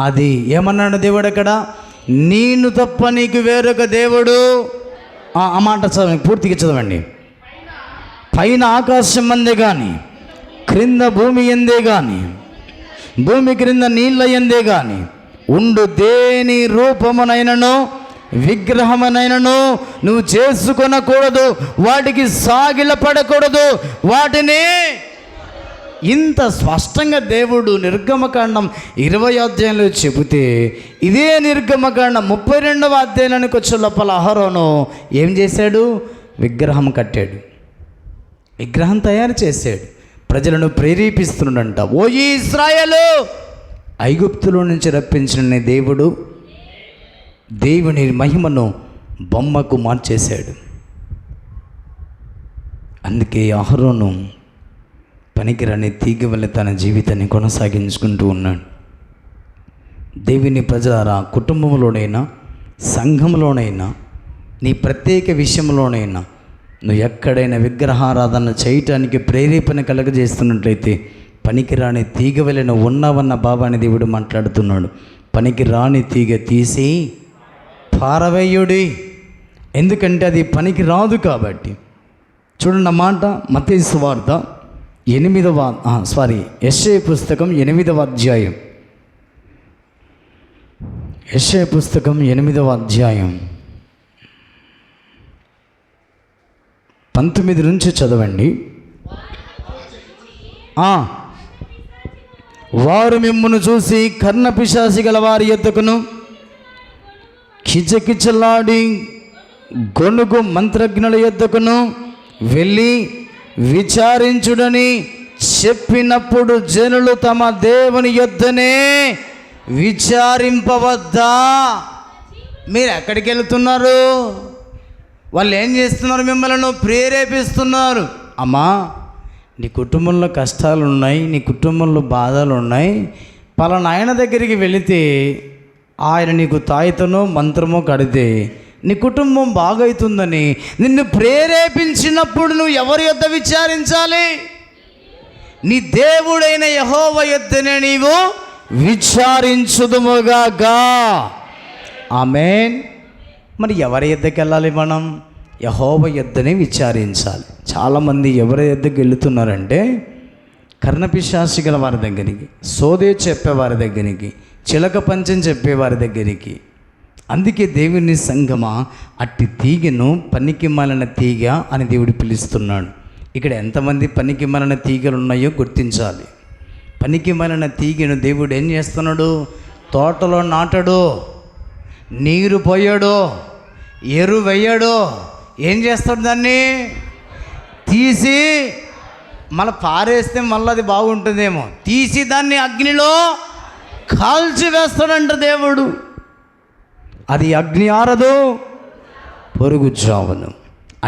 అది ఏమన్నాడు దేవుడు అక్కడ? నేను తప్ప నీకు వేరొక దేవుడు. ఆ మాట చదవండి, పూర్తిగా చదవండి. పైన ఆకాశం అందే కానీ, క్రింద భూమి ఎందే కానీ, భూమి క్రింద నీళ్ళ ఎందే కానీ ఉండు దేని రూపమునైనను విగ్రహమునైనను నువ్వు చేసుకొనకూడదు, వాటికి సాగిలపడకూడదు, వాటిని. ఇంత స్పష్టంగా దేవుడు నిర్గమకాండం 20వ అధ్యాయంలో చెబితే, ఇదే నిర్గమకాండం 32వ అధ్యాయానికి వచ్చే లోపల అహరోను ఏం చేశాడు? విగ్రహం కట్టాడు, విగ్రహం తయారు చేశాడు, ప్రజలను ప్రేరేపిస్తున్నాడంట. ఓ ఇశ్రాయేలు, ఐగుప్తులో నుంచి రప్పించిన దేవుడు దేవుని మహిమను బొమ్మకు మార్చేశాడు. అందుకే అహరోను పనికిరాని తీగ వల్ల తన జీవితాన్ని కొనసాగించుకుంటూ ఉన్నాడు. దేవుని ప్రజలారా, కుటుంబంలోనైనా సంఘంలోనైనా నీ ప్రత్యేక విషయంలోనైనా నువ్వు ఎక్కడైనా విగ్రహారాధన చేయటానికి ప్రేరేపణ కలగజేస్తున్నట్లయితే పనికిరాని తీగ వలె నువ్వు ఉన్నావన్న భావాన్ని దేవుడు మాట్లాడుతున్నాడు. పనికిరాని తీగ తీసి పారవేయుడి, ఎందుకంటే అది పనికి రాదు కాబట్టి. చూడండి అన్నమాట, మత్తయి సువార్త యెషయా పుస్తకం 8వ అధ్యాయం. యెషయా పుస్తకం 8వ అధ్యాయం 19 నుంచి చదవండి. వారు మిమ్మును చూసి కర్ణపిశాచి గల వారి యొద్దకును కిచకిచలాడి గొనుగు మంత్రజ్ఞుల యొద్దకును వెళ్ళి విచారించుడని చెప్పినప్పుడు జనులు తమ దేవుని యొద్దనే విచారింపవద్దా? మీరు ఎక్కడికి వెళుతున్నారు? వాళ్ళు ఏం చేస్తున్నారు? మిమ్మల్ని ప్రేరేపిస్తున్నారు. అమ్మా, నీ కుటుంబంలో కష్టాలు ఉన్నాయి, నీ కుటుంబంలో బాధలు ఉన్నాయి, పలానా ఆయన దగ్గరికి వెళితే ఆయన నీకు తాయితనో మంత్రమో కడితే నీ కుటుంబం బాగవుతుందని నిన్ను ప్రేరేపించినప్పుడు నువ్వు ఎవరి యొద్ద విచారించాలి? నీ దేవుడైన యెహోవా యొద్దనే నీవు విచారించుదుముగాక. ఆమేన్. మరి ఎవరి యొద్దకు వెళ్ళాలి? మనం యెహోవా యొద్దనే విచారించాలి. చాలామంది ఎవరి యొద్దకు వెళుతున్నారంటే కర్ణపిశాచి గల వారి దగ్గరికి, సోదే చెప్పేవారి దగ్గరికి, చిలక పంచం చెప్పేవారి దగ్గరికి. అందుకే దేవుని సంగమా, అట్టి తీగను పనికి మాలిన తీగ అని దేవుడు పిలుస్తున్నాడు. ఇక్కడ ఎంతమంది పనికి మాలిన తీగలు ఉన్నాయో గుర్తించాలి. పనికి మాలిన తీగను దేవుడు ఏం చేస్తున్నాడు? తోటలో నాటడు, నీరు పోయాడు, ఎరువు వేయడు. ఏం చేస్తాడు? దాన్ని తీసి మళ్ళీ పారేస్తే మళ్ళీ అది బాగుంటుందేమో, తీసి దాన్ని అగ్నిలో కాల్చి వేస్తాడంట దేవుడు. అది అగ్ని ఆరదు, పొరుగు చావను.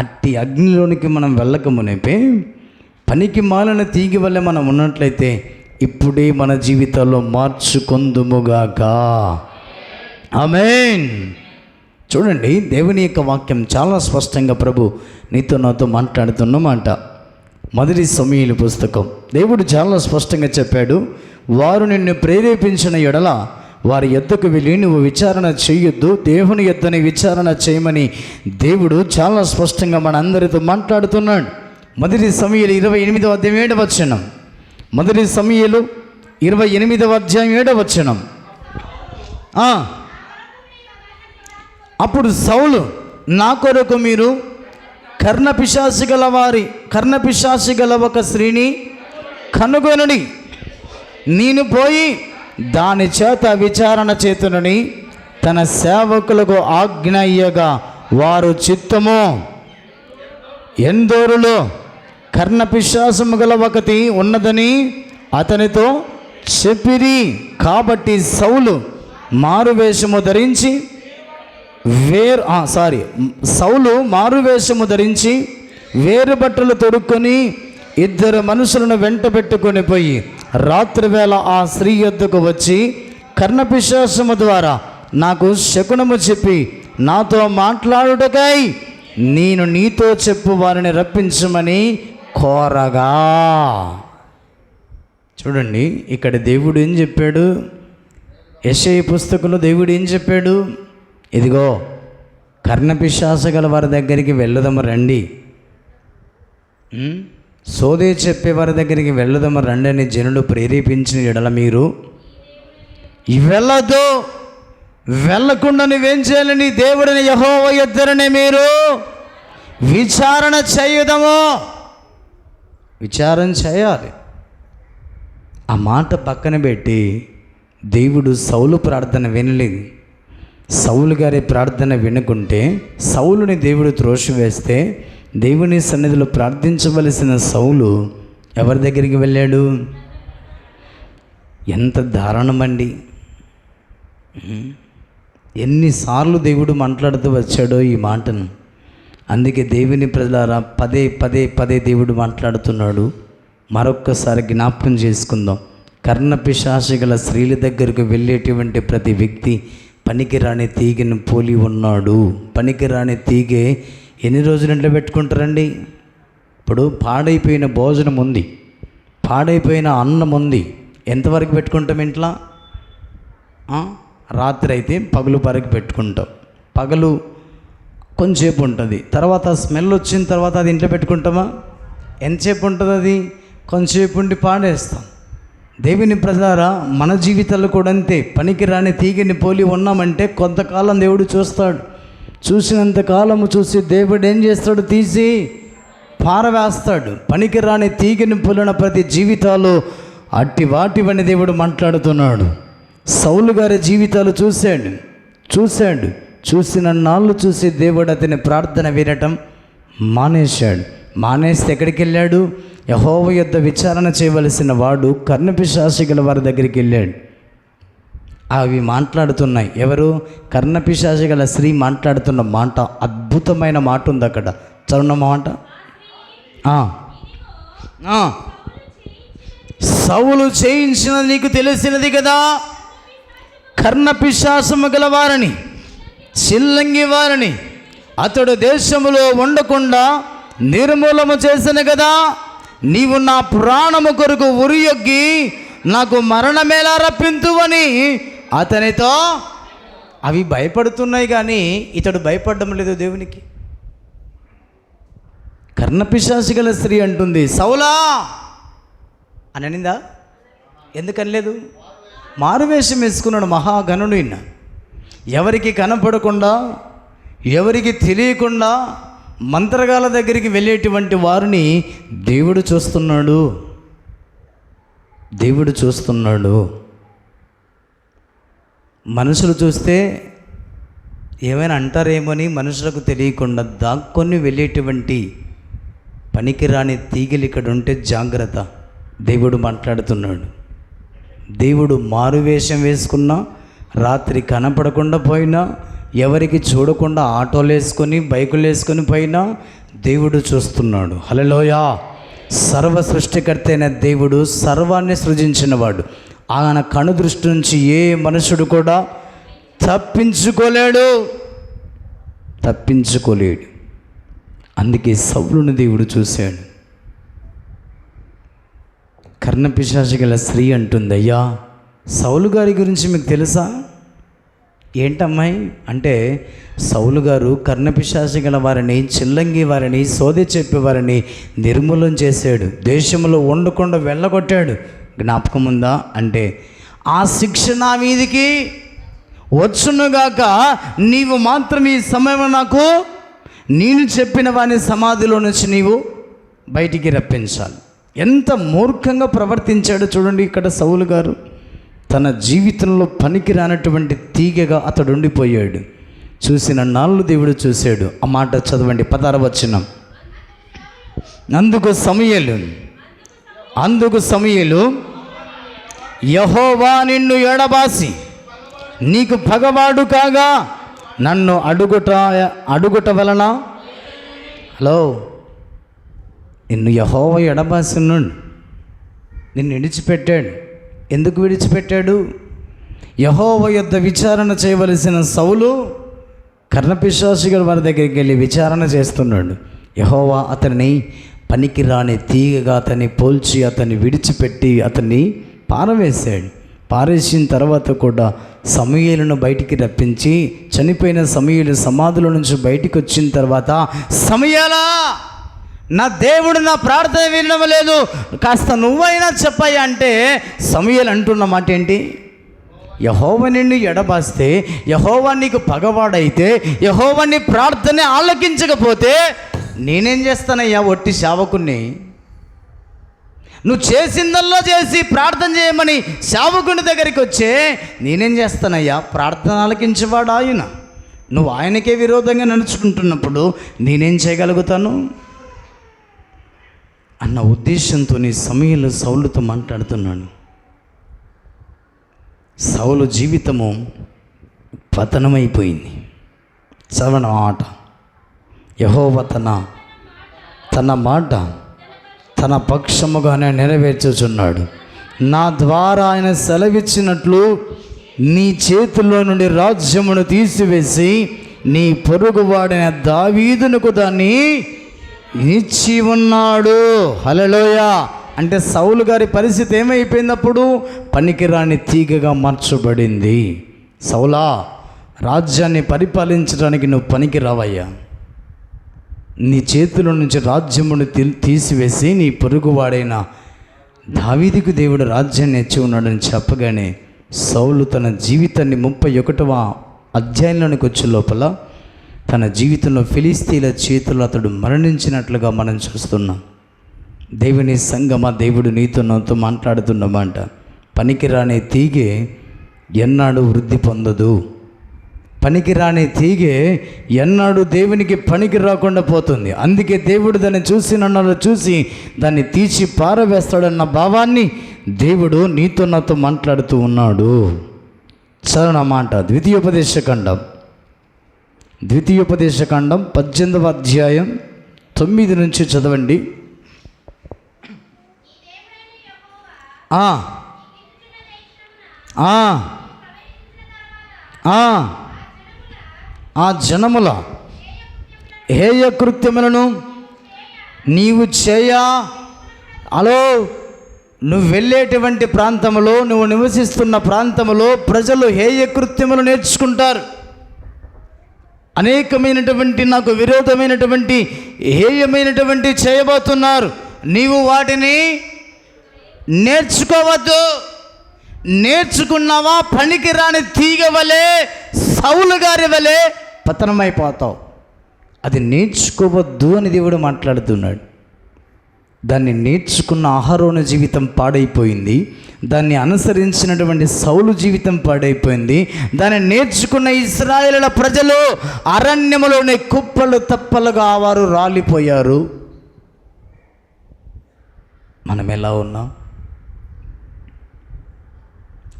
అట్టి అగ్నిలోనికి మనం వెళ్ళక మునిపే పనికి మాలిన తీగ వల్ల మనం ఉన్నట్లయితే ఇప్పుడే మన జీవితాల్లో మార్చుకొందుముగాక. ఆమేన్. చూడండి, దేవుని యొక్క వాక్యం చాలా స్పష్టంగా ప్రభు నీతో నాతో మాట్లాడుతున్నమాట. 1 సమూయేలు పుస్తకం దేవుడు చాలా స్పష్టంగా చెప్పాడు, వారు నిన్ను ప్రేరేపించిన ఎడల వారి యొద్దకు వెళ్ళి నువ్వు విచారణ చేయొద్దు, దేవుని యొద్దనే విచారణ చేయమని దేవుడు చాలా స్పష్టంగా మనందరితో మాట్లాడుతున్నాడు. 1 సమూయేలు 28వ అధ్యాయం 7వ వచనం. 1 సమూయేలు 28వ అధ్యాయం 7వ వచనం. అప్పుడు సౌలు, నా కొరకు మీరు కర్ణపిశాచి గల ఒక స్త్రీని కనుగొనని, నేను పోయి దాని చేత విచారణ చేతునని తన సేవకులకు ఆజ్ఞయ్యగా వారు చిత్తము ఎందోరులో కర్ణపిశాచము గల ఒకటి ఉన్నదని అతనితో చెప్పిరి. కాబట్టి సౌలు మారువేషము ధరించి వేరు బట్టలు తొడుక్కొని 2 మనుషులను వెంట పెట్టుకొని పోయి రాత్రివేళ ఆ స్త్రీ యొద్దకు వచ్చి కర్ణపిశాచము ద్వారా నాకు శకునము చెప్పి నాతో మాట్లాడుటకై నేను నీతో చెప్పు వారిని రప్పించమని కోరగా. చూడండి, ఇక్కడ దేవుడు ఏం చెప్పాడు? యెషయా పుస్తకంలో దేవుడు ఏం చెప్పాడు? ఇదిగో కర్ణపిశాచ గల వారి దగ్గరికి వెళ్ళదము రండి, సోదే చెప్పేవారి దగ్గరికి వెళ్ళదము రండి అని జనులు ప్రేరేపించిన ఎడల మీరు వెళ్ళదు. వెళ్ళకుండా నువ్వేం చేయాలి? నీ దేవుడిని యెహోవా యొద్దనే మీరు విచారణ చేయుదము. విచారణ చేయాలి. ఆ మాట పక్కన పెట్టి దేవుడు సౌలు ప్రార్థన వినలేదు. సౌలు గారి ప్రార్థన వినుకుంటే సౌలుని దేవుడు త్రోసివేస్తే దేవుని సన్నిధిలో ప్రార్థించవలసిన సౌలు ఎవరి దగ్గరికి వెళ్ళాడు? ఎంత దారుణమండి! ఎన్నిసార్లు దేవుడు మాట్లాడుతూ వచ్చాడో ఈ మాటను. అందుకే దేవుని ప్రజలారా పదే పదే పదే దేవుడు మాట్లాడుతున్నాడు. మరొక్కసారి జ్ఞాపకం చేసుకుందాం. కర్ణపిశాచి గల స్త్రీల దగ్గరకు వెళ్ళేటువంటి ప్రతి వ్యక్తి పనికిరాని తీగను పోలి ఉన్నాడు. పనికిరాని తీగే ఎన్ని రోజులు ఇంట్లో పెట్టుకుంటారండి? ఇప్పుడు పాడైపోయిన భోజనం ఉంది, పాడైపోయిన అన్నం ఉంది, ఎంతవరకు పెట్టుకుంటాం ఇంట్లో? రాత్రి అయితే పగలు వరకు పెట్టుకుంటాం. పగలు కొంచెంసేపు ఉంటుంది, తర్వాత స్మెల్ వచ్చిన తర్వాత అది ఇంట్లో పెట్టుకుంటామా? ఎంతసేపు ఉంటుంది? అది కొంచెంసేపు ఉండి పాడేస్తాం. దేవుని ప్రజలారా, మన జీవితాలు కూడా అంతే. పనికిరాని తీగని పోలి ఉన్నామంటే కొంతకాలం దేవుడు చూస్తాడు. చూసినంతకాలము చూసి దేవుడు ఏం చేస్తాడు? తీసి పారవేస్తాడు. పనికిరాని తీగని పోలిన ప్రతి జీవితాలు అట్టి వాటివని దేవుడు మాట్లాడుతున్నాడు. సౌలు గారి జీవితాలు చూశాడు. చూసిన నాళ్ళు చూసి దేవుడు అతని ప్రార్థన వినటం మానేశాడు. మానేస్తే ఎక్కడికి వెళ్ళాడు? యెహోవా యొద్ద విచారణ చేయవలసిన వాడు కర్ణపిశాచి గల వారి దగ్గరికి వెళ్ళాడు. అవి మాట్లాడుతున్నాయి. ఎవరు? కర్ణపిశాచి గల స్త్రీ మాట్లాడుతున్న మాట, అద్భుతమైన మాట ఉంది అక్కడ. చదువున్న మాట. సౌలు చేయించినది నీకు తెలిసినది కదా, కర్ణపిశాచము గల వారిని, చిల్లంగి వారిని అతడు దేశములో ఉండకుండా నిర్మూలము చేసిన కదా. నీవు నా ప్రాణము కొరకు ఉరియొగ్గి నాకు మరణమేలా రప్పింతువని అతనితో. అవి భయపడుతున్నాయి కానీ ఇతడు భయపడడం లేదు దేవునికి. కర్ణపిశాచి గల స్త్రీ అంటుంది, సౌలా అని అనిందా? ఎందుకనలేదు? మారువేషం వేసుకున్నాడు మహాగణుడు. ఈయన ఎవరికి కనపడకుండా, ఎవరికి తెలియకుండా మంత్రగాల దగ్గరికి వెళ్ళేటువంటి వారిని దేవుడు చూస్తున్నాడు. మనుషులు చూస్తే ఏమైనా అంటారేమోని మనుషులకు తెలియకుండా దాక్కొని వెళ్ళేటువంటి పనికిరాని తీగలు ఇక్కడ ఉంటే జాగ్రత్త. దేవుడు మాట్లాడుతున్నాడు. దేవుడు మారువేషం వేసుకున్నా, రాత్రి కనపడకుండా పోయినా, ఎవరికి చూడకుండా ఆటోలు వేసుకొని బైకులు వేసుకొని పోయినా దేవుడు చూస్తున్నాడు. హల్లెలూయా. సర్వ సృష్టికర్త అయిన దేవుడు సర్వాన్ని సృజించినవాడు. ఆయన కనుదృష్టి నుంచి ఏ మనుషుడు కూడా తప్పించుకోలేడు. అందుకే సౌలుని దేవుడు చూశాడు. కర్ణపిశాచి గల స్త్రీ అంటుంది, అయ్యా సౌలు గారి గురించి మీకు తెలుసా? ఏంటమ్మాయి అంటే, సౌలు గారు కర్ణపిశాచి గల వారిని, చిల్లంగి వారిని, సోదె చెప్పేవారిని నిర్మూలన చేశాడు. దేశంలో ఉండకుండా వెళ్ళగొట్టాడు. జ్ఞాపకం ఉందా? అంటే ఆ శిక్ష నా మీదికి వచ్చునుగాక, నీవు మాత్రం ఈ సమయంలో నాకు నేను చెప్పిన వాని సమాధిలో నుంచి నీవు బయటికి రప్పించాలి. ఎంత మూర్ఖంగా ప్రవర్తించాడో చూడండి. ఇక్కడ సౌలు గారు తన జీవితంలో పనికి రానటువంటి తీగగా అతడు ఉండిపోయాడు. చూసిన నాళ్ళు దేవుడు చూశాడు. ఆ మాట చదవండి, 16వ వచనం. అందుకు సమూయేలు యెహోవా నిన్ను ఎడబాసి నీకు పగవాడు కాగా నన్ను అడుగుట వలన. హలో, నిన్ను యెహోవా ఎడబాసిన్నాడు, నిన్ను విడిచిపెట్టాడు. ఎందుకు విడిచిపెట్టాడు? యెహోవా యొద్ద విచారణ చేయవలసిన సౌలు కర్ణపిశాచి గారి వారి దగ్గరికి వెళ్ళి విచారణ చేస్తున్నాడు. యెహోవా అతన్ని పనికిరాని తీగగా అతన్ని పోల్చి అతన్ని విడిచిపెట్టి అతన్ని పారేసిన తర్వాత కూడా సమూయేలును బయటికి రప్పించి, చనిపోయిన సమూయేలు సమాధుల నుంచి బయటికి వచ్చిన తర్వాత, సమూయేలా, నా దేవుడు నా ప్రార్థన వినడం లేదు, కాస్త నువ్వైనా చెప్పాయి అంటే సమూయేలు అంటున్న మాట ఏంటి? యెహోవా నిన్ను ఎడబాస్తే, యెహోవా నీకు పగవాడైతే, యెహోవా నీ ప్రార్థన ఆలకించకపోతే నేనేం చేస్తానయ్యా? ఒట్టి సేవకుణ్ణి. నువ్వు చేసిందల్లో చేసి ప్రార్థన చేయమని సేవకుని దగ్గరికి వచ్చే నేనేం చేస్తానయ్యా? ప్రార్థన ఆలకించేవాడు ఆయన. నువ్వు ఆయనకే విరోధంగా నడుచుకుంటున్నప్పుడు నేనేం చేయగలుగుతాను అన్న ఉద్దేశంతో సమూయేలు సౌలుతో మాట్లాడుతున్నాడు. సౌలు జీవితము పతనమైపోయింది. చదవన మాట, యెహోవా తన మాట తన పక్షముగానే నెరవేర్చుచున్నాడు. నా ద్వారా ఆయన సెలవిచ్చినట్లు నీ చేతుల్లో నుండి రాజ్యమును తీసివేసి నీ పొరుగువాడైన దావీదునకు దాన్ని ఇచ్చి ఉన్నాడు. హల్లెలూయా. అంటే సౌలు గారి పరిస్థితి ఏమైపోయినప్పుడు? పనికిరాని తీగగా మార్చబడింది. సౌలా, రాజ్యాన్ని పరిపాలించడానికి నువ్వు పనికి రావయ్యా. నీ చేతుల నుంచి రాజ్యమును తీసివేసి నీ పొరుగువాడైన దావీదుకు దేవుడు రాజ్యాన్ని ఇచ్చి ఉన్నాడని చెప్పగానే సౌలు తన జీవితాన్ని 31వ అధ్యాయంలోనికి వచ్చే లోపల తన జీవితంలో ఫిలిస్తీన్ల చేతుల్లో అతడు మరణించినట్లుగా మనం చూస్తున్నాం. దేవుని సంగమా, దేవుడు నీతో నాతో మాట్లాడుతున్నమాట. పనికిరాని తీగె ఎన్నాడు వృద్ధి పొందదు. పనికిరాని తీగె ఎన్నాడు దేవునికి పనికి రాకుండా పోతుంది. అందుకే దేవుడు దాన్ని చూసి దాన్ని తీసి పారవేస్తాడన్న భావాన్ని దేవుడు నీతో నాతో మాట్లాడుతూ ఉన్నాడు. చదవన మాట ద్వితీయోపదేశకాండం 18వ అధ్యాయం 9 నుంచి చదవండి. ఆ జనముల హేయ కృత్యములను నీవు నువ్వు వెళ్ళేటువంటి ప్రాంతంలో, నువ్వు నివసిస్తున్న ప్రాంతంలో ప్రజలు హేయ కృత్యములు నేర్చుకుంటారు. అనేకమైనటువంటి నాకు విరోధమైనటువంటి హేయమైనటువంటి చేయబోతున్నారు. నీవు వాటిని నేర్చుకోవద్దు. నేర్చుకున్నావా పనికి రాని తీగ వలె, సౌలు గారి వలె పతనమైపోతావు. అది నేర్చుకోవద్దు అని దేవుడు మాట్లాడుతున్నాడు. దాన్ని నేర్చుకున్న అహరోను జీవితం పాడైపోయింది. దాన్ని అనుసరించినటువంటి సౌలు జీవితం పాడైపోయింది. దాన్ని నేర్చుకున్న ఇశ్రాయేలుల ప్రజలు అరణ్యములోని కుప్పలు తప్పలుగా వారు రాలిపోయారు. మనం ఎలా ఉన్నాం?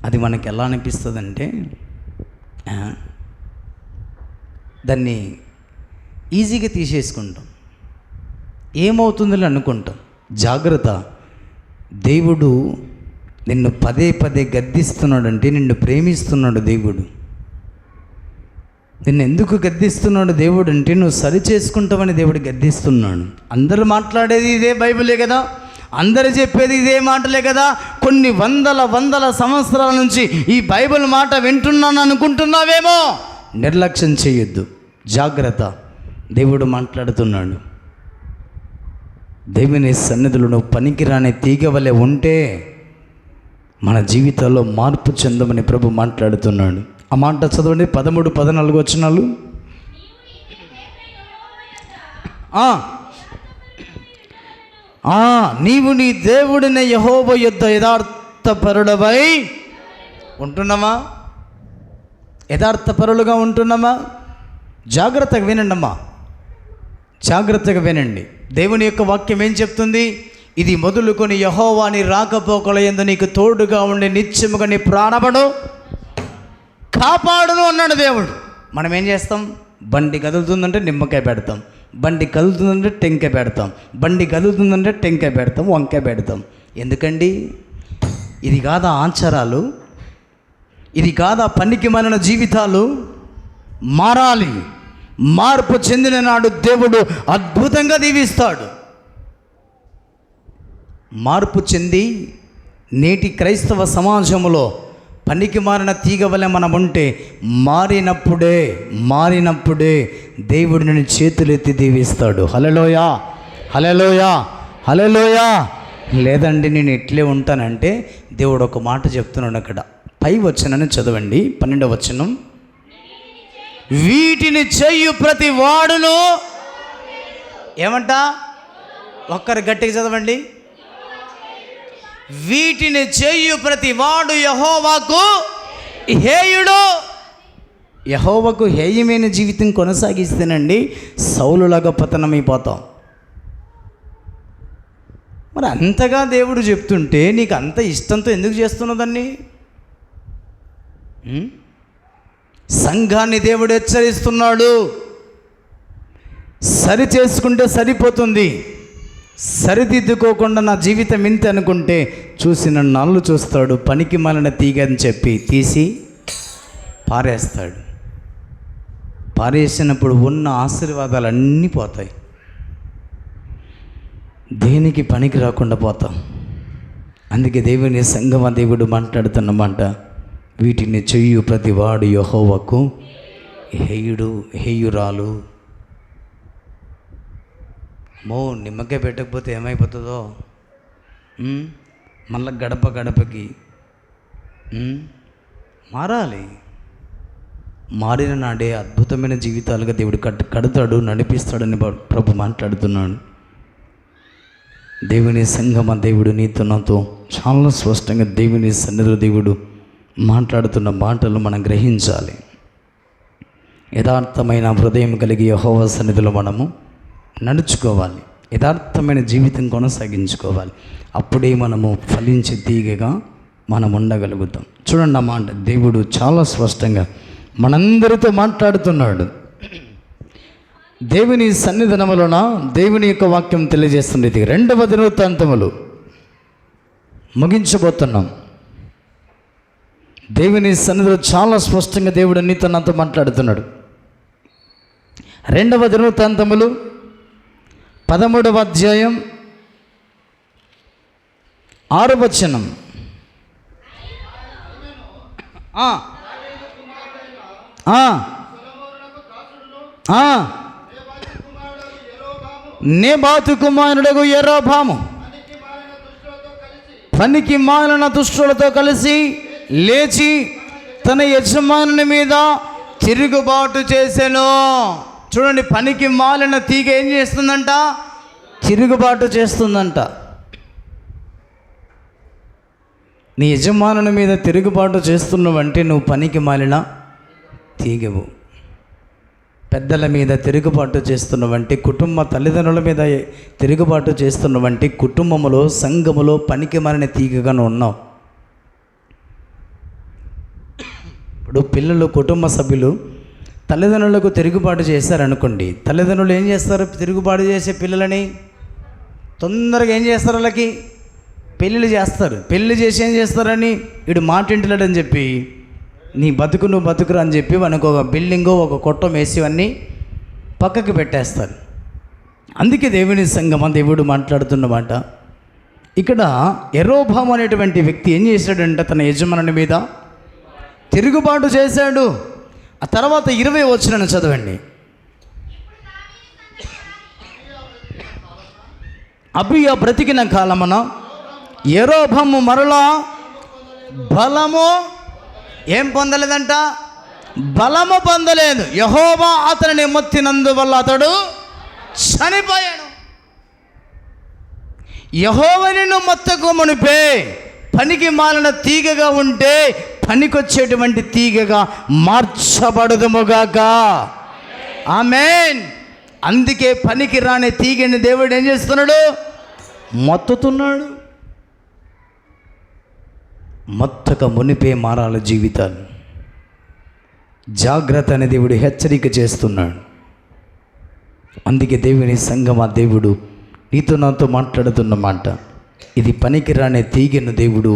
అది మనకి ఎలా అనిపిస్తుందంటే దాన్ని ఈజీగా తీసేసుకుంటాం. ఏమవుతుందని అనుకుంటాం. జాగ్రత్త. దేవుడు నిన్ను పదే పదే గద్దిస్తున్నాడంటే నిన్ను ప్రేమిస్తున్నాడు. దేవుడు నిన్ను ఎందుకు గద్దిస్తున్నాడు దేవుడు అంటే నువ్వు సరి చేసుకుంటావని దేవుడు గద్దిస్తున్నాడు. అందరూ మాట్లాడేది ఇదే బైబిలే కదా, అందరూ చెప్పేది ఇదే మాటలే కదా. కొన్ని వందల సంవత్సరాల నుంచి ఈ బైబిల్ మాట వింటున్నాను అనుకుంటున్నావేమో. నిర్లక్ష్యం చేయొద్దు. జాగ్రత్త. దేవుడు మాట్లాడుతున్నాడు. దేవుని సన్నిధిలో నువ్వు పనికిరాని తీగ వలె ఉంటే మన జీవితాల్లో మార్పు చెందమని ప్రభు మాట్లాడుతున్నాడు. ఆ మాట చదవండి. 13, 14 వచనాలు. నీవు నీ దేవుడిని యెహోవా యొద్ద యథార్థపరుడవై ఉంటున్నామా? యథార్థపరులుగా ఉంటున్నామా? జాగ్రత్తగా వినండి అమ్మా, జాగ్రత్తగా వినండి. దేవుని యొక్క వాక్యం ఏం చెప్తుంది? ఇది మొదలుకొని యెహోవా నీ రాకపోకల యందు నీకు తోడుగా ఉండి నిత్యముగా నీ ప్రాణమును కాపాడును అన్నాడు దేవుడు. మనం ఏం చేస్తాం? బండి కదులుతుందంటే నిమ్మకాయ పెడతాం, బండి కదులుతుందంటే టెంకాయ పెడతాం, బండి కదులుతుందంటే టెంకాయ పెడతాం, వంకాయ పెడతాం. ఎందుకండి? ఇది కాదా ఆచారాలు? ఇది కాదా పనికి మాలిన జీవితాలు? మారాలి. మార్పు చెందిన నాడు దేవుడు అద్భుతంగా దీవిస్తాడు. మార్పు చెంది నేటి క్రైస్తవ సమాజంలో పనికి మారిన తీగ వలె మనం ఉంటే మారినప్పుడే దేవుడు నిన్ను చేతులెత్తి దీవిస్తాడు. హల్లెలూయా, హల్లెలూయా, హల్లెలూయా. లేదండి నేను ఎట్లే ఉంటానంటే దేవుడు ఒక మాట చెప్తున్నాడు. అక్కడ పై వచనాన్ని చదవండి. 12వ వచనం. వీటిని చెయ్యు ప్రతి వాడును ఏమంట? ఒక్కరు గట్టిగా చదవండి. వీటిని చెయ్యు ప్రతి వాడు యెహోవాకు హేయుడు. యెహోవాకు హేయమైన జీవితం కొనసాగిస్తేనండి సౌలులాగా పతనమైపోతాం. మరి అంతగా దేవుడు చెప్తుంటే నీకు అంత ఇష్టంతో ఎందుకు చేస్తున్నావు దాన్ని? సంఘాన్ని దేవుడు హెచ్చరిస్తున్నాడు. సరి చేసుకుంటే సరిపోతుంది. సరిదిద్దుకోకుండా నా జీవితం ఇంత అనుకుంటే చూసిన నాళ్ళు చూస్తాడు. పనికి మాలిన తీగ అని చెప్పి తీసి పారేస్తాడు. పారేసినప్పుడు ఉన్న ఆశీర్వాదాలు అన్నీ పోతాయి. దేనికి పనికి రాకుండా పోతాం. అందుకే దేవుని సంగమ దేవుడు మాట్లాడుతున్నమాట. వీటిని చెయ్యు ప్రతి వాడు యెహోవాకు హేయుడు, హేయురాలు. నిమ్మకాయ పెట్టకపోతే ఏమైపోతుందో, మళ్ళీ గడప గడపకి మారాలి. మారిన నాడే అద్భుతమైన జీవితాలుగా దేవుడు కడతాడు, నడిపిస్తాడని ప్రభు మాట్లాడుతున్నాడు. దేవుని సంగమ, దేవుడు నీతో నాతో చాలా స్పష్టంగా దేవుని సన్నిధిలో దేవుడు మాట్లాడుతున్న మాటలు మనం గ్రహించాలి. యథార్థమైన హృదయం కలిగి యెహోవా సన్నిధిలో మనము నడుచుకోవాలి, యథార్థమైన జీవితం కొనసాగించుకోవాలి. అప్పుడే మనము ఫలించే తీగగా మనం ఉండగలుగుతాం. చూడండి, ఆ మాట దేవుడు చాలా స్పష్టంగా మనందరితో మాట్లాడుతున్నాడు. దేవుని సన్నిధానములోన దేవుని యొక్క వాక్యం తెలియజేస్తుంది. 2వ దినవృత్తాంతములు ముగించబోతున్నాం. దేవుని సన్నిధిలో చాలా స్పష్టంగా దేవుడు నీతో నాతో మాట్లాడుతున్నాడు. 2వ దినవృత్తాంతములు 13వ అధ్యాయం 6వ వచనం. నెబాతు కుమారుడగు యెరోబాము పనికి మాలిన దుష్టులతో కలిసి లేచి తన యజమానుని మీద తిరుగుబాటు చేసెను. చూడండి, పనికి మాలిన తీగ ఏం చేస్తుందంట? తిరుగుబాటు చేస్తుందంట. నీ యజమానుని మీద తిరుగుబాటు చేస్తున్నావంటే నువ్వు పనికి మాలిన తీగవు. పెద్దల మీద తిరుగుబాటు చేస్తున్నావంటే, కుటుంబ తల్లిదండ్రుల మీద తిరుగుబాటు చేస్తున్నావంటే, కుటుంబములో సంఘములో పనికి మాలిన తీగగా ఉన్నావు. ఇప్పుడు పిల్లలు, కుటుంబ సభ్యులు తల్లిదండ్రులకు తిరుగుబాటు చేశారనుకోండి, తల్లిదండ్రులు ఏం చేస్తారు? తిరుగుబాటు చేసే పిల్లలని తొందరగా ఏం చేస్తారు? వాళ్ళకి పెళ్ళిళ్ళు చేస్తారు. పెళ్ళి చేసి ఏం చేస్తారని, వీడు మాటింటలేడని చెప్పి నీ బతుకు నువ్వు బతుకురా అని చెప్పి మనకు ఒక బిల్డింగు, ఒక కొట్టం వేసి అన్నీ పక్కకి పెట్టేస్తారు. అందుకే దేవుని సంగమ దేవుడు మాట్లాడుతున్నమాట. ఇక్కడ యెరోబాము అనేటువంటి వ్యక్తి ఏం చేశాడంటే తన యజమానుని మీద తిరుగుబాటు చేశాడు. ఆ తర్వాత 20వ వచనాన్ని చదవండి. అబీయా బ్రతికిన కాలమున యెరోబాము మరలా బలము ఏం పొందలేదంట? బలము పొందలేదు. యెహోవా అతనిని మొత్తినందువల్ల అతడు చనిపోయాడు. యెహోవా నిన్ను మొత్తకు మునిపే పనికి మాలిన తీగగా ఉంటే పనికొచ్చేటువంటి తీగగా మార్చబడదుముగాక. ఆమేన్. అందుకే పనికి రాని తీగని దేవుడు ఏం చేస్తున్నాడు? మొత్తుతున్నాడు. మొత్తక మునిపే మారాల జీవితాలు. జాగ్రత్త అని దేవుడు హెచ్చరిక చేస్తున్నాడు. అందుకే దేవుని సంగమా దేవుడు నీతో నాతో మాట్లాడుతున్న మాట ఇది. పనికిరాని తీగను దేవుడు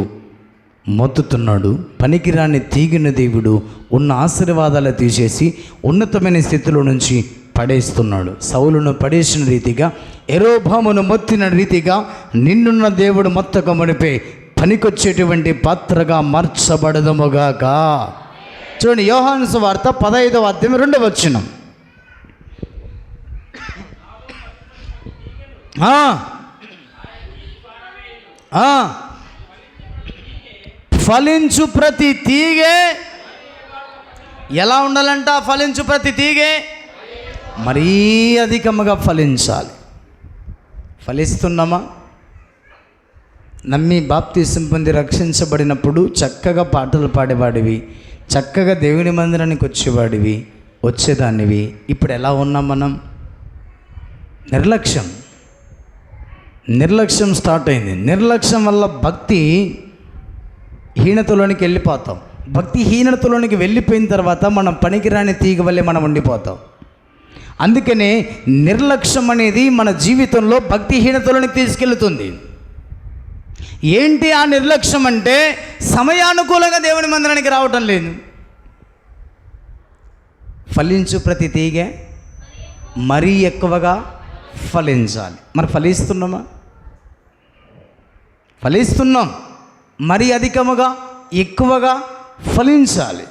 మొత్తుతున్నాడు. పనికిరాని తీగను దేవుడు ఉన్న ఆశీర్వాదాలు తీసేసి ఉన్నతమైన స్థితిలో నుంచి పడేస్తున్నాడు. సౌలును పడేసిన రీతిగా, యెరోబామును మొత్తిన రీతిగా నిన్నున్న దేవుడు మొత్తక మునిపే పనికొచ్చేటువంటి పాత్రగా మార్చబడదుముగాక. చూడండి, యోహాను సువార్త 15వ అధ్యాయం 2వ వచనం. ఫలించు ప్రతి తీగే ఎలా ఉండాలంట? ఫలించు ప్రతి తీగే మరీ అధికముగా ఫలించాలి. ఫలిస్తున్నామా? నమ్మి బాప్తీసం పొంది రక్షించబడినప్పుడు చక్కగా పాటలు పాడేవాడివి, చక్కగా దేవుని మందిరానికి వచ్చేదానివి. ఇప్పుడు ఎలా ఉన్నాం మనం? నిర్లక్ష్యం స్టార్ట్ అయింది. నిర్లక్ష్యం వల్ల భక్తి హీనతలోనికి వెళ్ళిపోతాం. భక్తి హీనతలోనికి వెళ్ళిపోయిన తర్వాత మనం పనికిరాని తీగ వల్లే మనం ఉండిపోతాం. అందుకనే నిర్లక్ష్యం అనేది మన జీవితంలో భక్తిహీనతలోనికి తీసుకెళ్తుంది. ఏంటి ఆ నిర్లక్ష్యం అంటే? సమయానుకూలంగా దేవుని మందిరానికి రావటం లేదు. ఫలించు ప్రతి తీగ మరీ ఎక్కువగా ఫలించాలి. మరి ఫలిస్తున్నామా? ఫలిస్తున్నాం. మరీ అధికముగా ఎక్కువగా ఫలించాలి.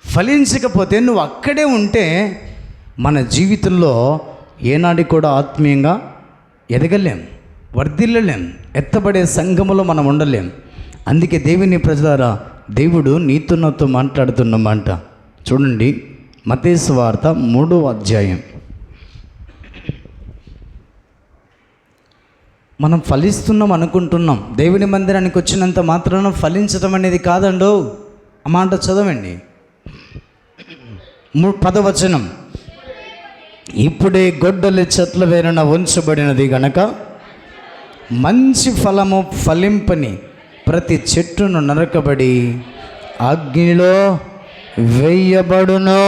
ఫలించకపోతే నువ్వు అక్కడే ఉంటే మన జీవితంలో ఏనాడు కూడా ఆత్మీయంగా ఎదగలేం. వర్ధిల్లలేం, ఎత్తబడే సంఘములో మనం ఉండలేం. అందుకే దేవుని ప్రజలారా, దేవుడు నీతో నాతో మాట్లాడుతున్న మాట చూడండి. మత్తయి సువార్త 3వ అధ్యాయం. మనం ఫలిస్తున్నాం అనుకుంటున్నాం. దేవుని మందిరానికి వచ్చినంత మాత్రాన ఫలించడం అనేది కాదండో. ఆ మాట చదవండి. 10వ వచనం. ఇప్పుడే గొడ్డలి చెట్ల వేరున ఉంచబడినది గనక మంచి ఫలము ఫలింపని ప్రతి చెట్టును నరకబడి అగ్నిలో వేయబడును.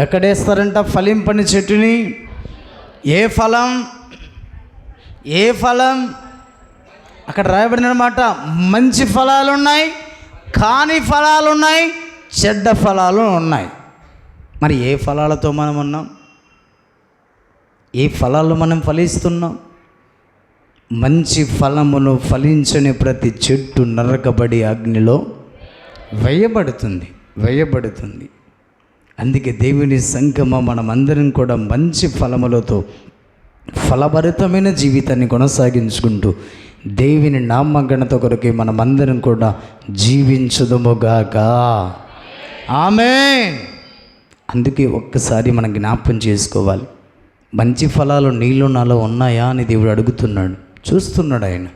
ఎక్కడేస్తారంట ఫలింపని చెట్టుని? ఏ ఫలం? ఏ ఫలం? అక్కడ రాయబడిన మాట, మంచి ఫలాలు ఉన్నాయి, కాని ఫలాలు ఉన్నాయి, చెడ్డ ఫలాలు ఉన్నాయి. మరి ఏ ఫలాలతో మనం ఉన్నాం? ఏ ఫలాలు మనం ఫలిస్తున్నాం? మంచి ఫలమును ఫలించని ప్రతి చెట్టు నరకబడి అగ్నిలో వేయబడుతుంది. అందుకే దేవుని సంగమ మనమందరం కూడా మంచి ఫలములతో ఫలభరితమైన జీవితాన్ని కొనసాగించుకుంటూ దేవుని నామఘనత కొరకే మనమందరం కూడా జీవించుదుముగాక. ఆమేన్. అందుకే ఒక్కసారి మనం జ్ఞాపకం చేసుకోవాలి, మంచి ఫలాలు నీలో నాలో ఉన్నాయా అని దేవుడు అడుగుతున్నాడు. చూస్తున్నాడు ఆయన,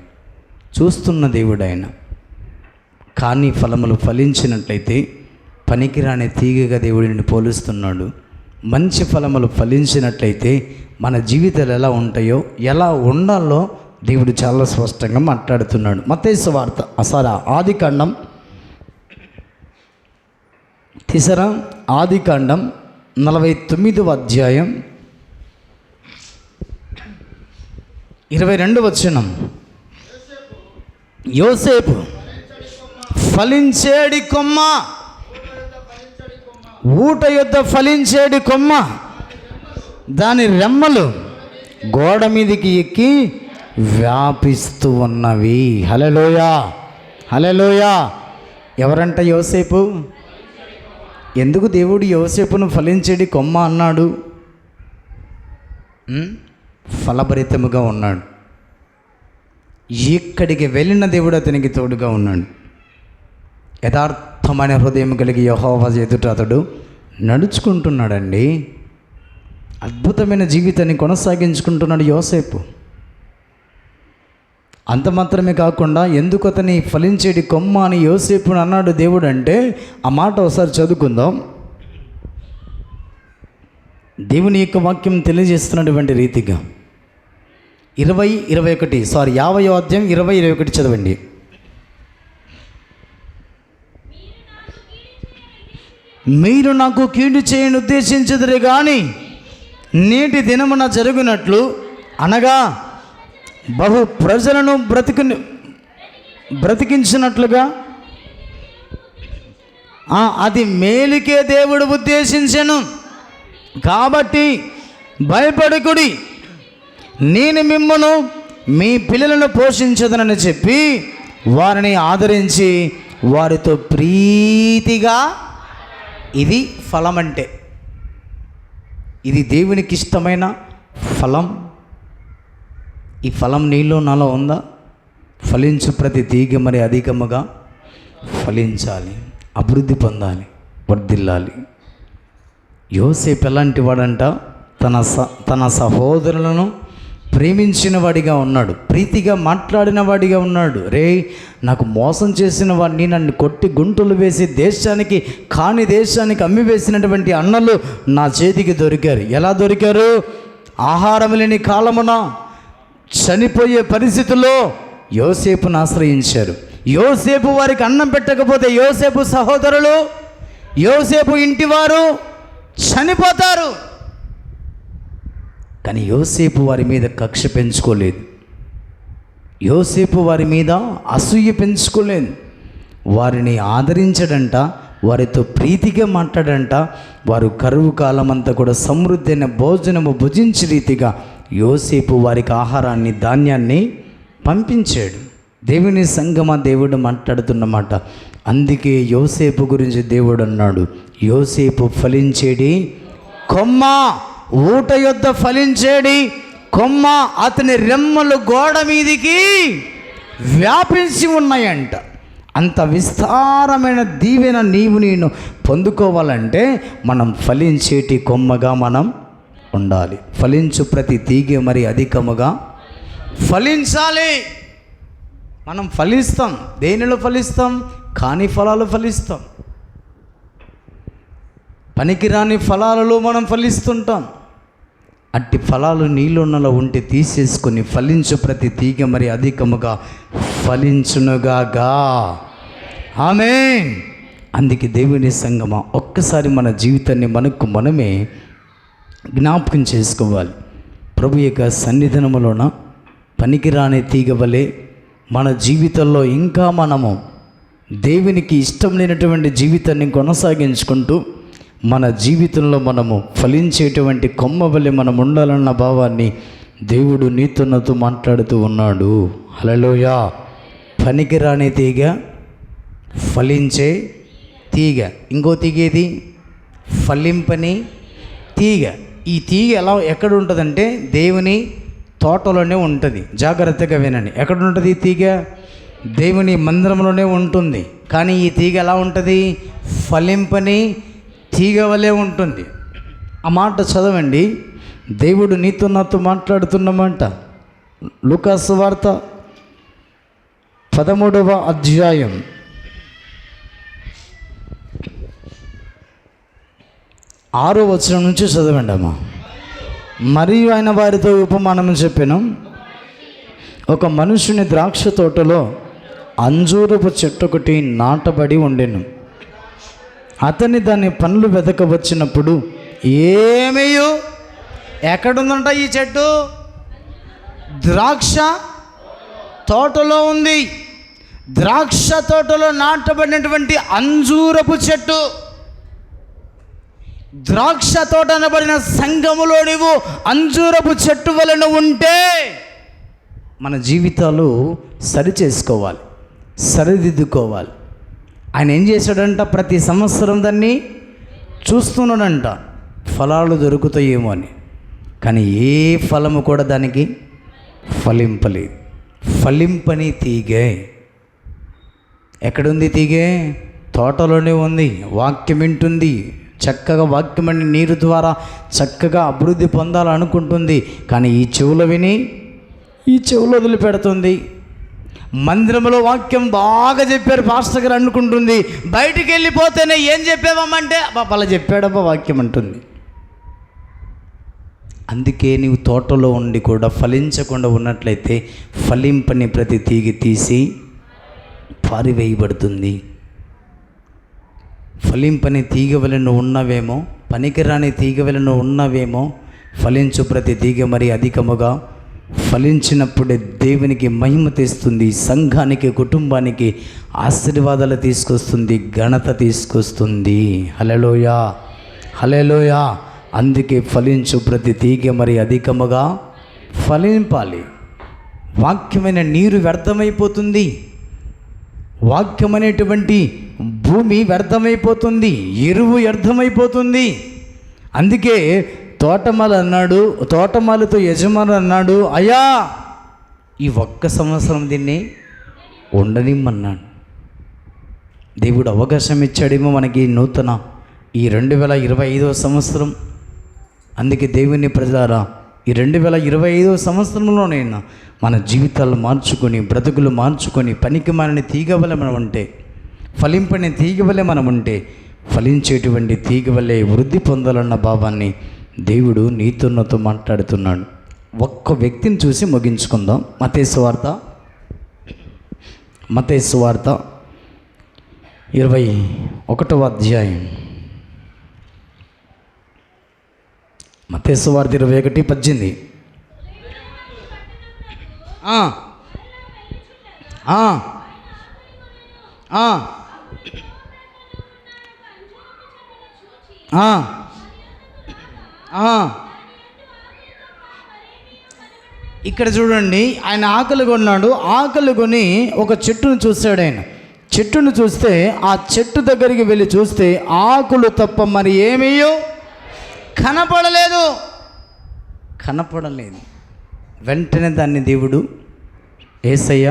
చూస్తున్న దేవుడు ఆయన. కానీ ఫలములు ఫలించినట్లయితే పనికిరాని తీగగా దేవుడిని పోలుస్తున్నాడు. మంచి ఫలములు ఫలించినట్లయితే మన జీవితాలు ఎలా ఉంటాయో, ఎలా ఉండాలో దేవుడు చాలా స్పష్టంగా మాట్లాడుతున్నాడు. మత్తయి సువార్త ఆదికాండం తీసరా, ఆదికాండం 49వ అధ్యాయం 22వ వచనం. యోసేపు ఫలించేడి కొమ్మ, ఊట యొద్ద ఫలించేడి కొమ్మ, దాని రెమ్మలు గోడ మీదికి ఎక్కి వ్యాపిస్తూ ఉన్నవి. హల్లెలూయా, హల్లెలూయా. ఎవరంట యోసేపు? ఎందుకు దేవుడు యోసేపును ఫలించేడి కొమ్మ అన్నాడు? ఫలభరితముగా ఉన్నాడు. ఎక్కడికి వెళ్ళిన దేవుడు అతనికి తోడుగా ఉన్నాడు. యథార్థమైన హృదయం కలిగి యెహోవా ఎదుట అతడు నడుచుకుంటున్నాడండి. అద్భుతమైన జీవితాన్ని కొనసాగించుకుంటున్నాడు యోసేపు. అంత మాత్రమే కాకుండా ఎందుకు అతని ఫలించేటి కొమ్మ అని యోసేపుని అన్నాడు దేవుడు అంటే, ఆ మాట ఒకసారి చదువుకుందాం. దేవుని యొక్క వాక్యం తెలియజేస్తున్నటువంటి రీతిగా 50వ అధ్యాయం 20-21 చదవండి. మీరు నాకు కీడు చేయని ఉద్దేశించదురే కానీ నేటి దినమున జరుగునట్లు, అనగా బహు ప్రజలను బ్రతికించినట్లుగా అది మేలుకే దేవుడు ఉద్దేశించెను. కాబట్టి భయపడకుడి, నేను మిమ్మును మీ పిల్లలను పోషించదనని చెప్పి వారిని ఆదరించి వారితో ప్రీతిగా. ఇది ఫలం అంటే, ఇది దేవునికి ఇష్టమైన ఫలం. ఈ ఫలం నీలో నాలో ఉందా? ఫలించు ప్రతి తీగ మరి అధికముగా ఫలించాలి, అభివృద్ధి పొందాలి, వర్ధిల్లాలి. యోసేపు ఎలాంటి వాడంట? తన సహోదరులను ప్రేమించిన వాడిగా ఉన్నాడు, ప్రీతిగా మాట్లాడిన వాడిగా ఉన్నాడు. రే, నాకు మోసం చేసిన వాడిని, నన్ను కొట్టి గుంటలు వేసి దేశానికి కాని దేశానికి అమ్మివేసినటువంటి అన్నలు నా చేతికి దొరికారు. ఎలా దొరికారు? ఆహారం లేని కాలమున, చనిపోయే పరిస్థితుల్లో యోసేపును ఆశ్రయించారు. యోసేపు వారికి అన్నం పెట్టకపోతే యోసేపు సహోదరులు, యోసేపు ఇంటివారు చనిపోతారు. కానీ యోసేపు వారి మీద కక్ష పెంచుకోలేదు, యోసేపు వారి మీద అసూయ పెంచుకోలేదు. వారిని ఆదరించడంట, వారితో ప్రీతిగా మాట్లాడంట. వారు కరువు కాలం అంతా కూడా సమృద్ధి అయిన భోజనము భుజించే రీతిగా యోసేపు వారికి ఆహారాన్ని, ధాన్యాన్ని పంపించాడు. దేవుని సంగమా, దేవుడు మాట్లాడుతున్నమాట. అందుకే యోసేపు గురించి దేవుడు అన్నాడు, యోసేపు ఫలించేడి కొమ్మ, ఊట యొద్ద ఫలించేడి కొమ్మ అతని రెమ్మలు గోడ మీదికి వ్యాపించి ఉన్నాయంట. అంత విస్తారమైన దీవెన నేను పొందుకోవాలంటే మనం ఫలించేటి కొమ్మగా మనం ఉండాలి. ఫలించు ప్రతి తీగ మరి అధికముగా ఫలించాలి. మనం ఫలిస్తాం. దేనిలో ఫలిస్తాం? కాని ఫలాలు ఫలిస్తాం. పనికిరాని ఫలాలలో మనం ఫలిస్తుంటాం. అట్టి ఫలాలు నీలోనలో ఉంటే తీసేసుకొని ఫలించు ప్రతి తీగ మరి అధికముగా ఫలించునుగాగా. ఆమేన్. అందుకే దేవుని సంగమా, ఒక్కసారి మన జీవితాన్ని మనకు మనమే జ్ఞాపకం చేసుకోవాలి. ప్రభు యొక్క సన్నిధానములోన పనికిరాని తీగ వలె మన జీవితంలో ఇంకా మనము దేవునికి ఇష్టం లేనటువంటి జీవితాన్ని కొనసాగించుకుంటూ మన జీవితంలో మనము ఫలించేటువంటి కొమ్మ వలె మనం ఉండాలన్న భావాన్ని దేవుడు నీతో మాట్లాడుతూ ఉన్నాడు. హల్లెలూయా. పనికిరాని తీగ, ఫలించే తీగ. ఇంకో తీగ ఏది? ఫలింపని తీగ. ఈ తీగ ఎక్కడ ఉంటుందంటే దేవుని తోటలోనే ఉంటుంది. జాగ్రత్తగా వినండి. ఎక్కడ ఉంటుంది ఈ తీగ? దేవుని మందిరంలోనే ఉంటుంది. కానీ ఈ తీగ ఎలా ఉంటుంది? ఫలింపని తీగ వలె ఉంటుంది. ఆ మాట చదవండి. దేవుడు నీతో నాతో మాట్లాడుతున్నమాట. లూకాసు వార్త 13వ అధ్యాయం 6వ వచనం నుంచి చదవండి అమ్మా. మరియు ఆయన వారితో ఉపమానం చెప్పాను. ఒక మనుషుని ద్రాక్ష తోటలో అంజూరపు చెట్టు ఒకటి నాటబడి ఉండెను. అతని దాని పండ్లు వెదక వచ్చినప్పుడు ఏమయ్యో, ఎక్కడుందంట ఈ చెట్టు? ద్రాక్ష తోటలో ఉంది. ద్రాక్ష తోటలో నాటబడినటువంటి అంజూరపు చెట్టు. ద్రాక్ష తోట అనబడిన సంఘములో నీవు అంజూరపు చెట్టు వలన ఉంటే మన జీవితాలు సరి చేసుకోవాలి, సరిదిద్దుకోవాలి. ఆయన ఏం చేశాడంట? ప్రతి సంవత్సరం దాన్ని చూస్తున్నాడంట, ఫలాలు దొరుకుతాయేమో అని. కానీ ఏ ఫలము కూడా దానికి ఫలింపలేదు. ఫలింపని తీగే. ఎక్కడుంది తీగే? తోటలోనే ఉంది. వాక్యం వింటుంది, చక్కగా వాక్యం అనే నీరు ద్వారా చక్కగా అభివృద్ధి పొందాలనుకుంటుంది. కానీ ఈ చెవులు విని ఈ చెవులు వదిలిపెడుతుంది. మందిరంలో వాక్యం బాగా చెప్పారు పాస్టర్ గారు అనుకుంటుంది. బయటికి వెళ్ళిపోతేనే ఏం చెప్పావమ్మంటే అలా చెప్పాడబ్బా వాక్యం అంటుంది. అందుకే నీవు తోటలో ఉండి కూడా ఫలించకుండా ఉన్నట్లయితే ఫలింపని ప్రతి తీగ తీసి పారివేయబడుతుంది. ఫలింపని తీగ వలన ఉన్నవేమో, పనికిరాని తీగ వలన ఉన్నవేమో. ఫలించు ప్రతి తీగ మరి అధికముగా ఫలించినప్పుడే దేవునికి మహిమ తెస్తుంది, సంఘానికి కుటుంబానికి ఆశీర్వాదాలు తీసుకొస్తుంది, ఘనత తీసుకొస్తుంది. హల్లెలూయా, హల్లెలూయా. అందుకే ఫలించు ప్రతి తీగ మరి అధికముగా ఫలింపాలి. వాక్యమైన నీరు వ్యర్థమైపోతుంది, వాక్యమనేటువంటి భూమి వ్యర్థమైపోతుంది, ఎరువు వ్యర్థమైపోతుంది. అందుకే తోటమాలితో యజమాని అన్నాడు, అయ్యా ఈ ఒక్క సంవత్సరం దీన్ని ఉండనిమ్మన్నాడు. దేవుడు అవకాశం ఇచ్చాడేమో మనకి నూతన ఈ 2025వ సంవత్సరం. అందుకే దేవుని ప్రజలారా, ఈ 2025వ సంవత్సరంలోనైనా మన జీవితాలు మార్చుకొని, బ్రతుకులు మార్చుకొని, పనికి మాలిన తీగ వలె మనం ఉంటే, ఫలింపని తీగ వలె మనం ఉంటే, ఫలించేటువంటి తీగ వలె వృద్ధి పొందాలన్న భావాన్ని దేవుడు నీతో మాట్లాడుతున్నాడు. ఒక్క వ్యక్తిని చూసి ముగించుకుందాం. మత్తయి సువార్త 21వ అధ్యాయం. మత్తయి సువార్త 21:18. ఇక్కడ చూడండి, ఆయన ఆకలి కొన్నాడు. ఆకలి కొని ఒక చెట్టును చూశాడు. ఆయన చెట్టును చూస్తే, ఆ చెట్టు దగ్గరికి వెళ్ళి చూస్తే ఆకులు తప్ప మరి ఏమీయో కనపడలేదు. వెంటనే దాన్ని దేవుడు యేసయ్య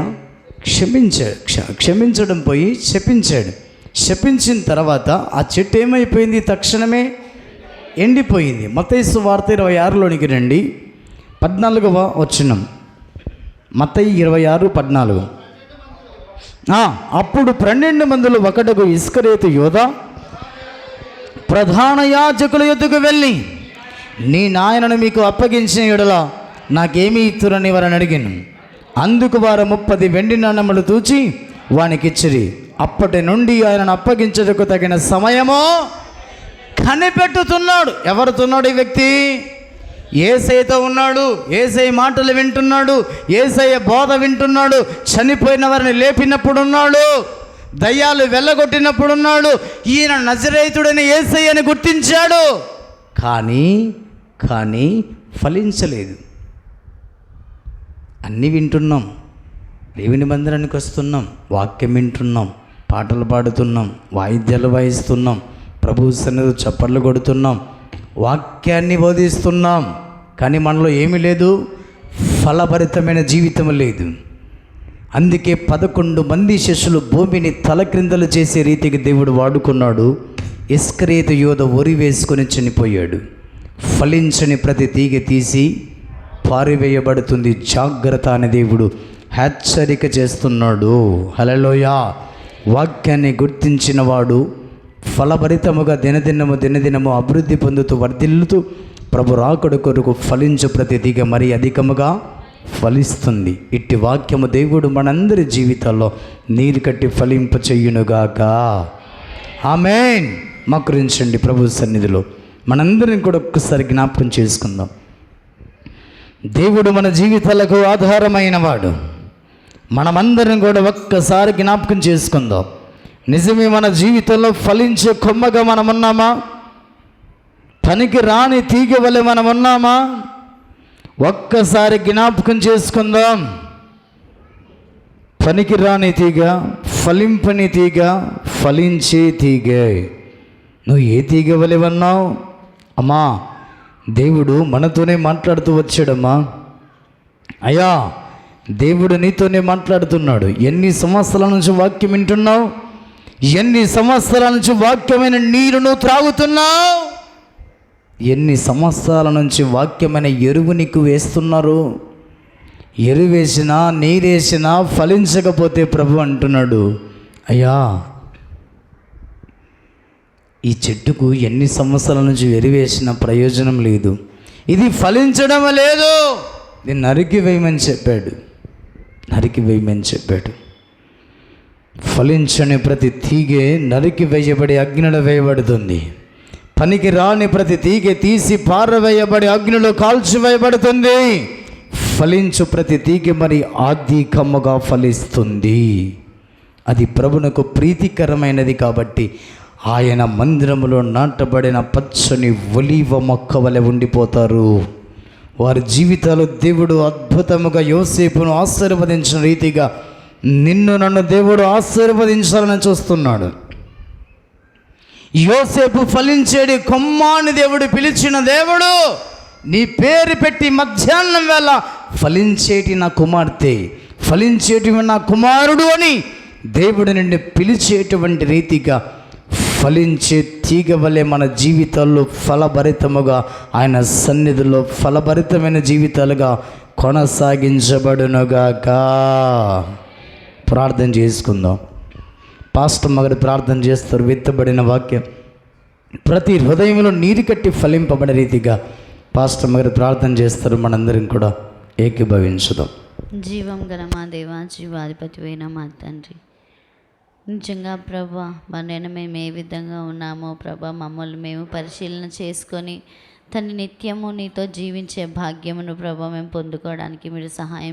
క్షమించడం పోయి శపించాడు. శపించిన తర్వాత ఆ చెట్టు ఏమైపోయింది? తక్షణమే ఎండిపోయింది. మత్తయి సువార్త 26లోనికి రండి, 14వ వచనం. మత్తయి 26:14. అప్పుడు 12 మందిలో ఒకడుగు ఇస్కరియోతు యోధా ప్రధాన యాజకుల యొద్దకు వెళ్ళి, నీ నాయనను మీకు అప్పగించిన యెడల నాకేమీ ఇత్తురని వారిని అడిగాను. అందుకు వారు 30 వెండి నాణెములు తూచి వానికిచ్చిరి. అప్పటి నుండి ఆయనను అప్పగించుటకు తగిన సమయము కనిపెట్టుతున్నాడు. ఎవరుతున్నాడు ఈ వ్యక్తి? యేసయ్యతో ఉన్నాడు, యేసయ్య మాటలు వింటున్నాడు, యేసయ్య బోధ వింటున్నాడు, చనిపోయిన వారిని లేపినప్పుడు ఉన్నాడు, దయ్యాలు వెళ్ళగొట్టినప్పుడు ఉన్నాడు. ఈయన నజరేతుడైన యేసయ్యని గుర్తించాడు. కానీ ఫలించలేదు. అన్నీ వింటున్నాం, దేవుని మందిరానికి వస్తున్నాం, వాక్యం వింటున్నాం, పాటలు పాడుతున్నాం, వాయిద్యాలు వాయిస్తున్నాం, ప్రభు సన్నిధిలో చప్పట్లు కొడుతున్నాం, వాక్యాన్ని బోధిస్తున్నాం. కానీ మనలో ఏమీ లేదు, ఫలభరితమైన జీవితం లేదు. అందుకే 11 మంది శిష్యులు భూమిని తలక్రిందలు చేసే రీతికి దేవుడు వాడుకున్నాడు. ఇస్కరియోతు యోధ ఒరి వేసుకొని చనిపోయాడు. ఫలించని ప్రతి తీగ తీసి పారివేయబడుతుంది. జాగ్రత్త అని దేవుడు హెచ్చరిక చేస్తున్నాడు. హల్లెలూయా. వాక్యాన్ని గుర్తించిన వాడు ఫలభరితముగా దినదినము అభివృద్ధి పొందుతూ వర్ధిల్లుతూ ప్రభు రాకడ కొరకు ఫలించు ప్రతి తీగ మరి అధికముగా ఫలిస్తుంది. ఇట్టి వాక్యము దేవుడు మనందరి జీవితాల్లో నీరు కట్టి ఫలింప చెయ్యునుగాక. ఆమేన్. మకురించండి ప్రభు సన్నిధిలో. మనందరిని కూడా ఒక్కసారి జ్ఞాపకం చేసుకుందాం. దేవుడు మన జీవితాలకు ఆధారమైన వాడు. మనమందరం కూడా ఒక్కసారి జ్ఞాపకం చేసుకుందాం. నిజమే, మన జీవితంలో ఫలించే కొమ్మగా మనం ఉన్నామా? పనికి రాని తీగ వలె మనం ఉన్నామా? ఒక్కసారి జ్ఞాపకం చేసుకుందాం. పనికి రాని తీగ, ఫలింపని తీగ, ఫలించే తీగ. నువ్వు ఏ తీగ వలె ఉన్నావు? అమ్మా, దేవుడు మనతోనే మాట్లాడుతూ వచ్చాడమ్మా. అయ్యా, దేవుడు నీతోనే మాట్లాడుతున్నాడు. ఎన్ని సంవత్సరాల నుంచి వాక్యం వింటున్నావు? ఎన్ని సంవత్సరాల నుంచి వాక్యమైన నీరు నువ్వు త్రాగుతున్నావు? ఎన్ని సంవత్సరాల నుంచి వాక్యమైన ఎరువు నీకు వేస్తున్నారు? ఎరువేసినా నీరేసినా ఫలించకపోతే ప్రభు అంటున్నాడు, అయ్యా, ఈ చెట్టుకు ఎన్ని సంవత్సరాల నుంచి ఎరువేసిన ప్రయోజనం లేదు, ఇది ఫలించడం లేదు, దీన్ని నరికి వేయమని చెప్పాడు. ఫలించని ప్రతి తీగె నరికి వేయబడి అగ్నిలో వేయబడుతుంది. పనికి రాని ప్రతి తీగె తీసి పారవేయబడి అగ్నిలో కాల్చివేయబడుతుంది. ఫలించు ప్రతి తీగె మరి అధికముగా ఫలిస్తుంది. అది ప్రభునకు ప్రీతికరమైనది. కాబట్టి ఆయన మందిరములో నాటబడిన పచ్చని ఒలీవ మొక్క వలె ఉండిపోతారు. వారి జీవితాలు దేవుడు అద్భుతముగా యోసేపును ఆశీర్వదించిన రీతిగా నిన్ను నన్ను దేవుడు ఆశీర్వదించాలని చూస్తున్నాడు. యోసేపు ఫలించేడి కొమ్మాని దేవుడు పిలిచిన దేవుడు, నీ పేరు పెట్టి మధ్యాహ్నం వేళ ఫలించేటి నా కుమార్తె, ఫలించేటి నా కుమారుడు అని దేవుడు నిన్ను పిలిచేటువంటి రీతిగా ఫలించే తీగ వలె మన జీవితాల్లో ఫలభరితముగా ఆయన సన్నిధిలో ఫలభరితమైన జీవితాలుగా కొనసాగించబడునుగాక. ప్రార్థన చేసుకుందాం. పాస్టర్ మగడు ప్రార్థన చేస్తారు. విత్తబడిన వాక్యం ప్రతి హృదయంలో నీరు కట్టి ఫలింపబడే రీతిగా పాస్టర్ మగడు ప్రార్థన చేస్తారు. మనందరం కూడా ఏకీభవించుదాం. జీవం గల మా దేవా, జీవాధిపతి అయిన మా తండ్రి, నిజంగా ప్రభా, మన మేము ఏ విధంగా ఉన్నామో ప్రభా, మమ్మల్ని మేము పరిశీలన చేసుకొని తన నిత్యము నీతో జీవించే భాగ్యమును ప్రభా మేము పొందుకోవడానికి మీరు సహాయం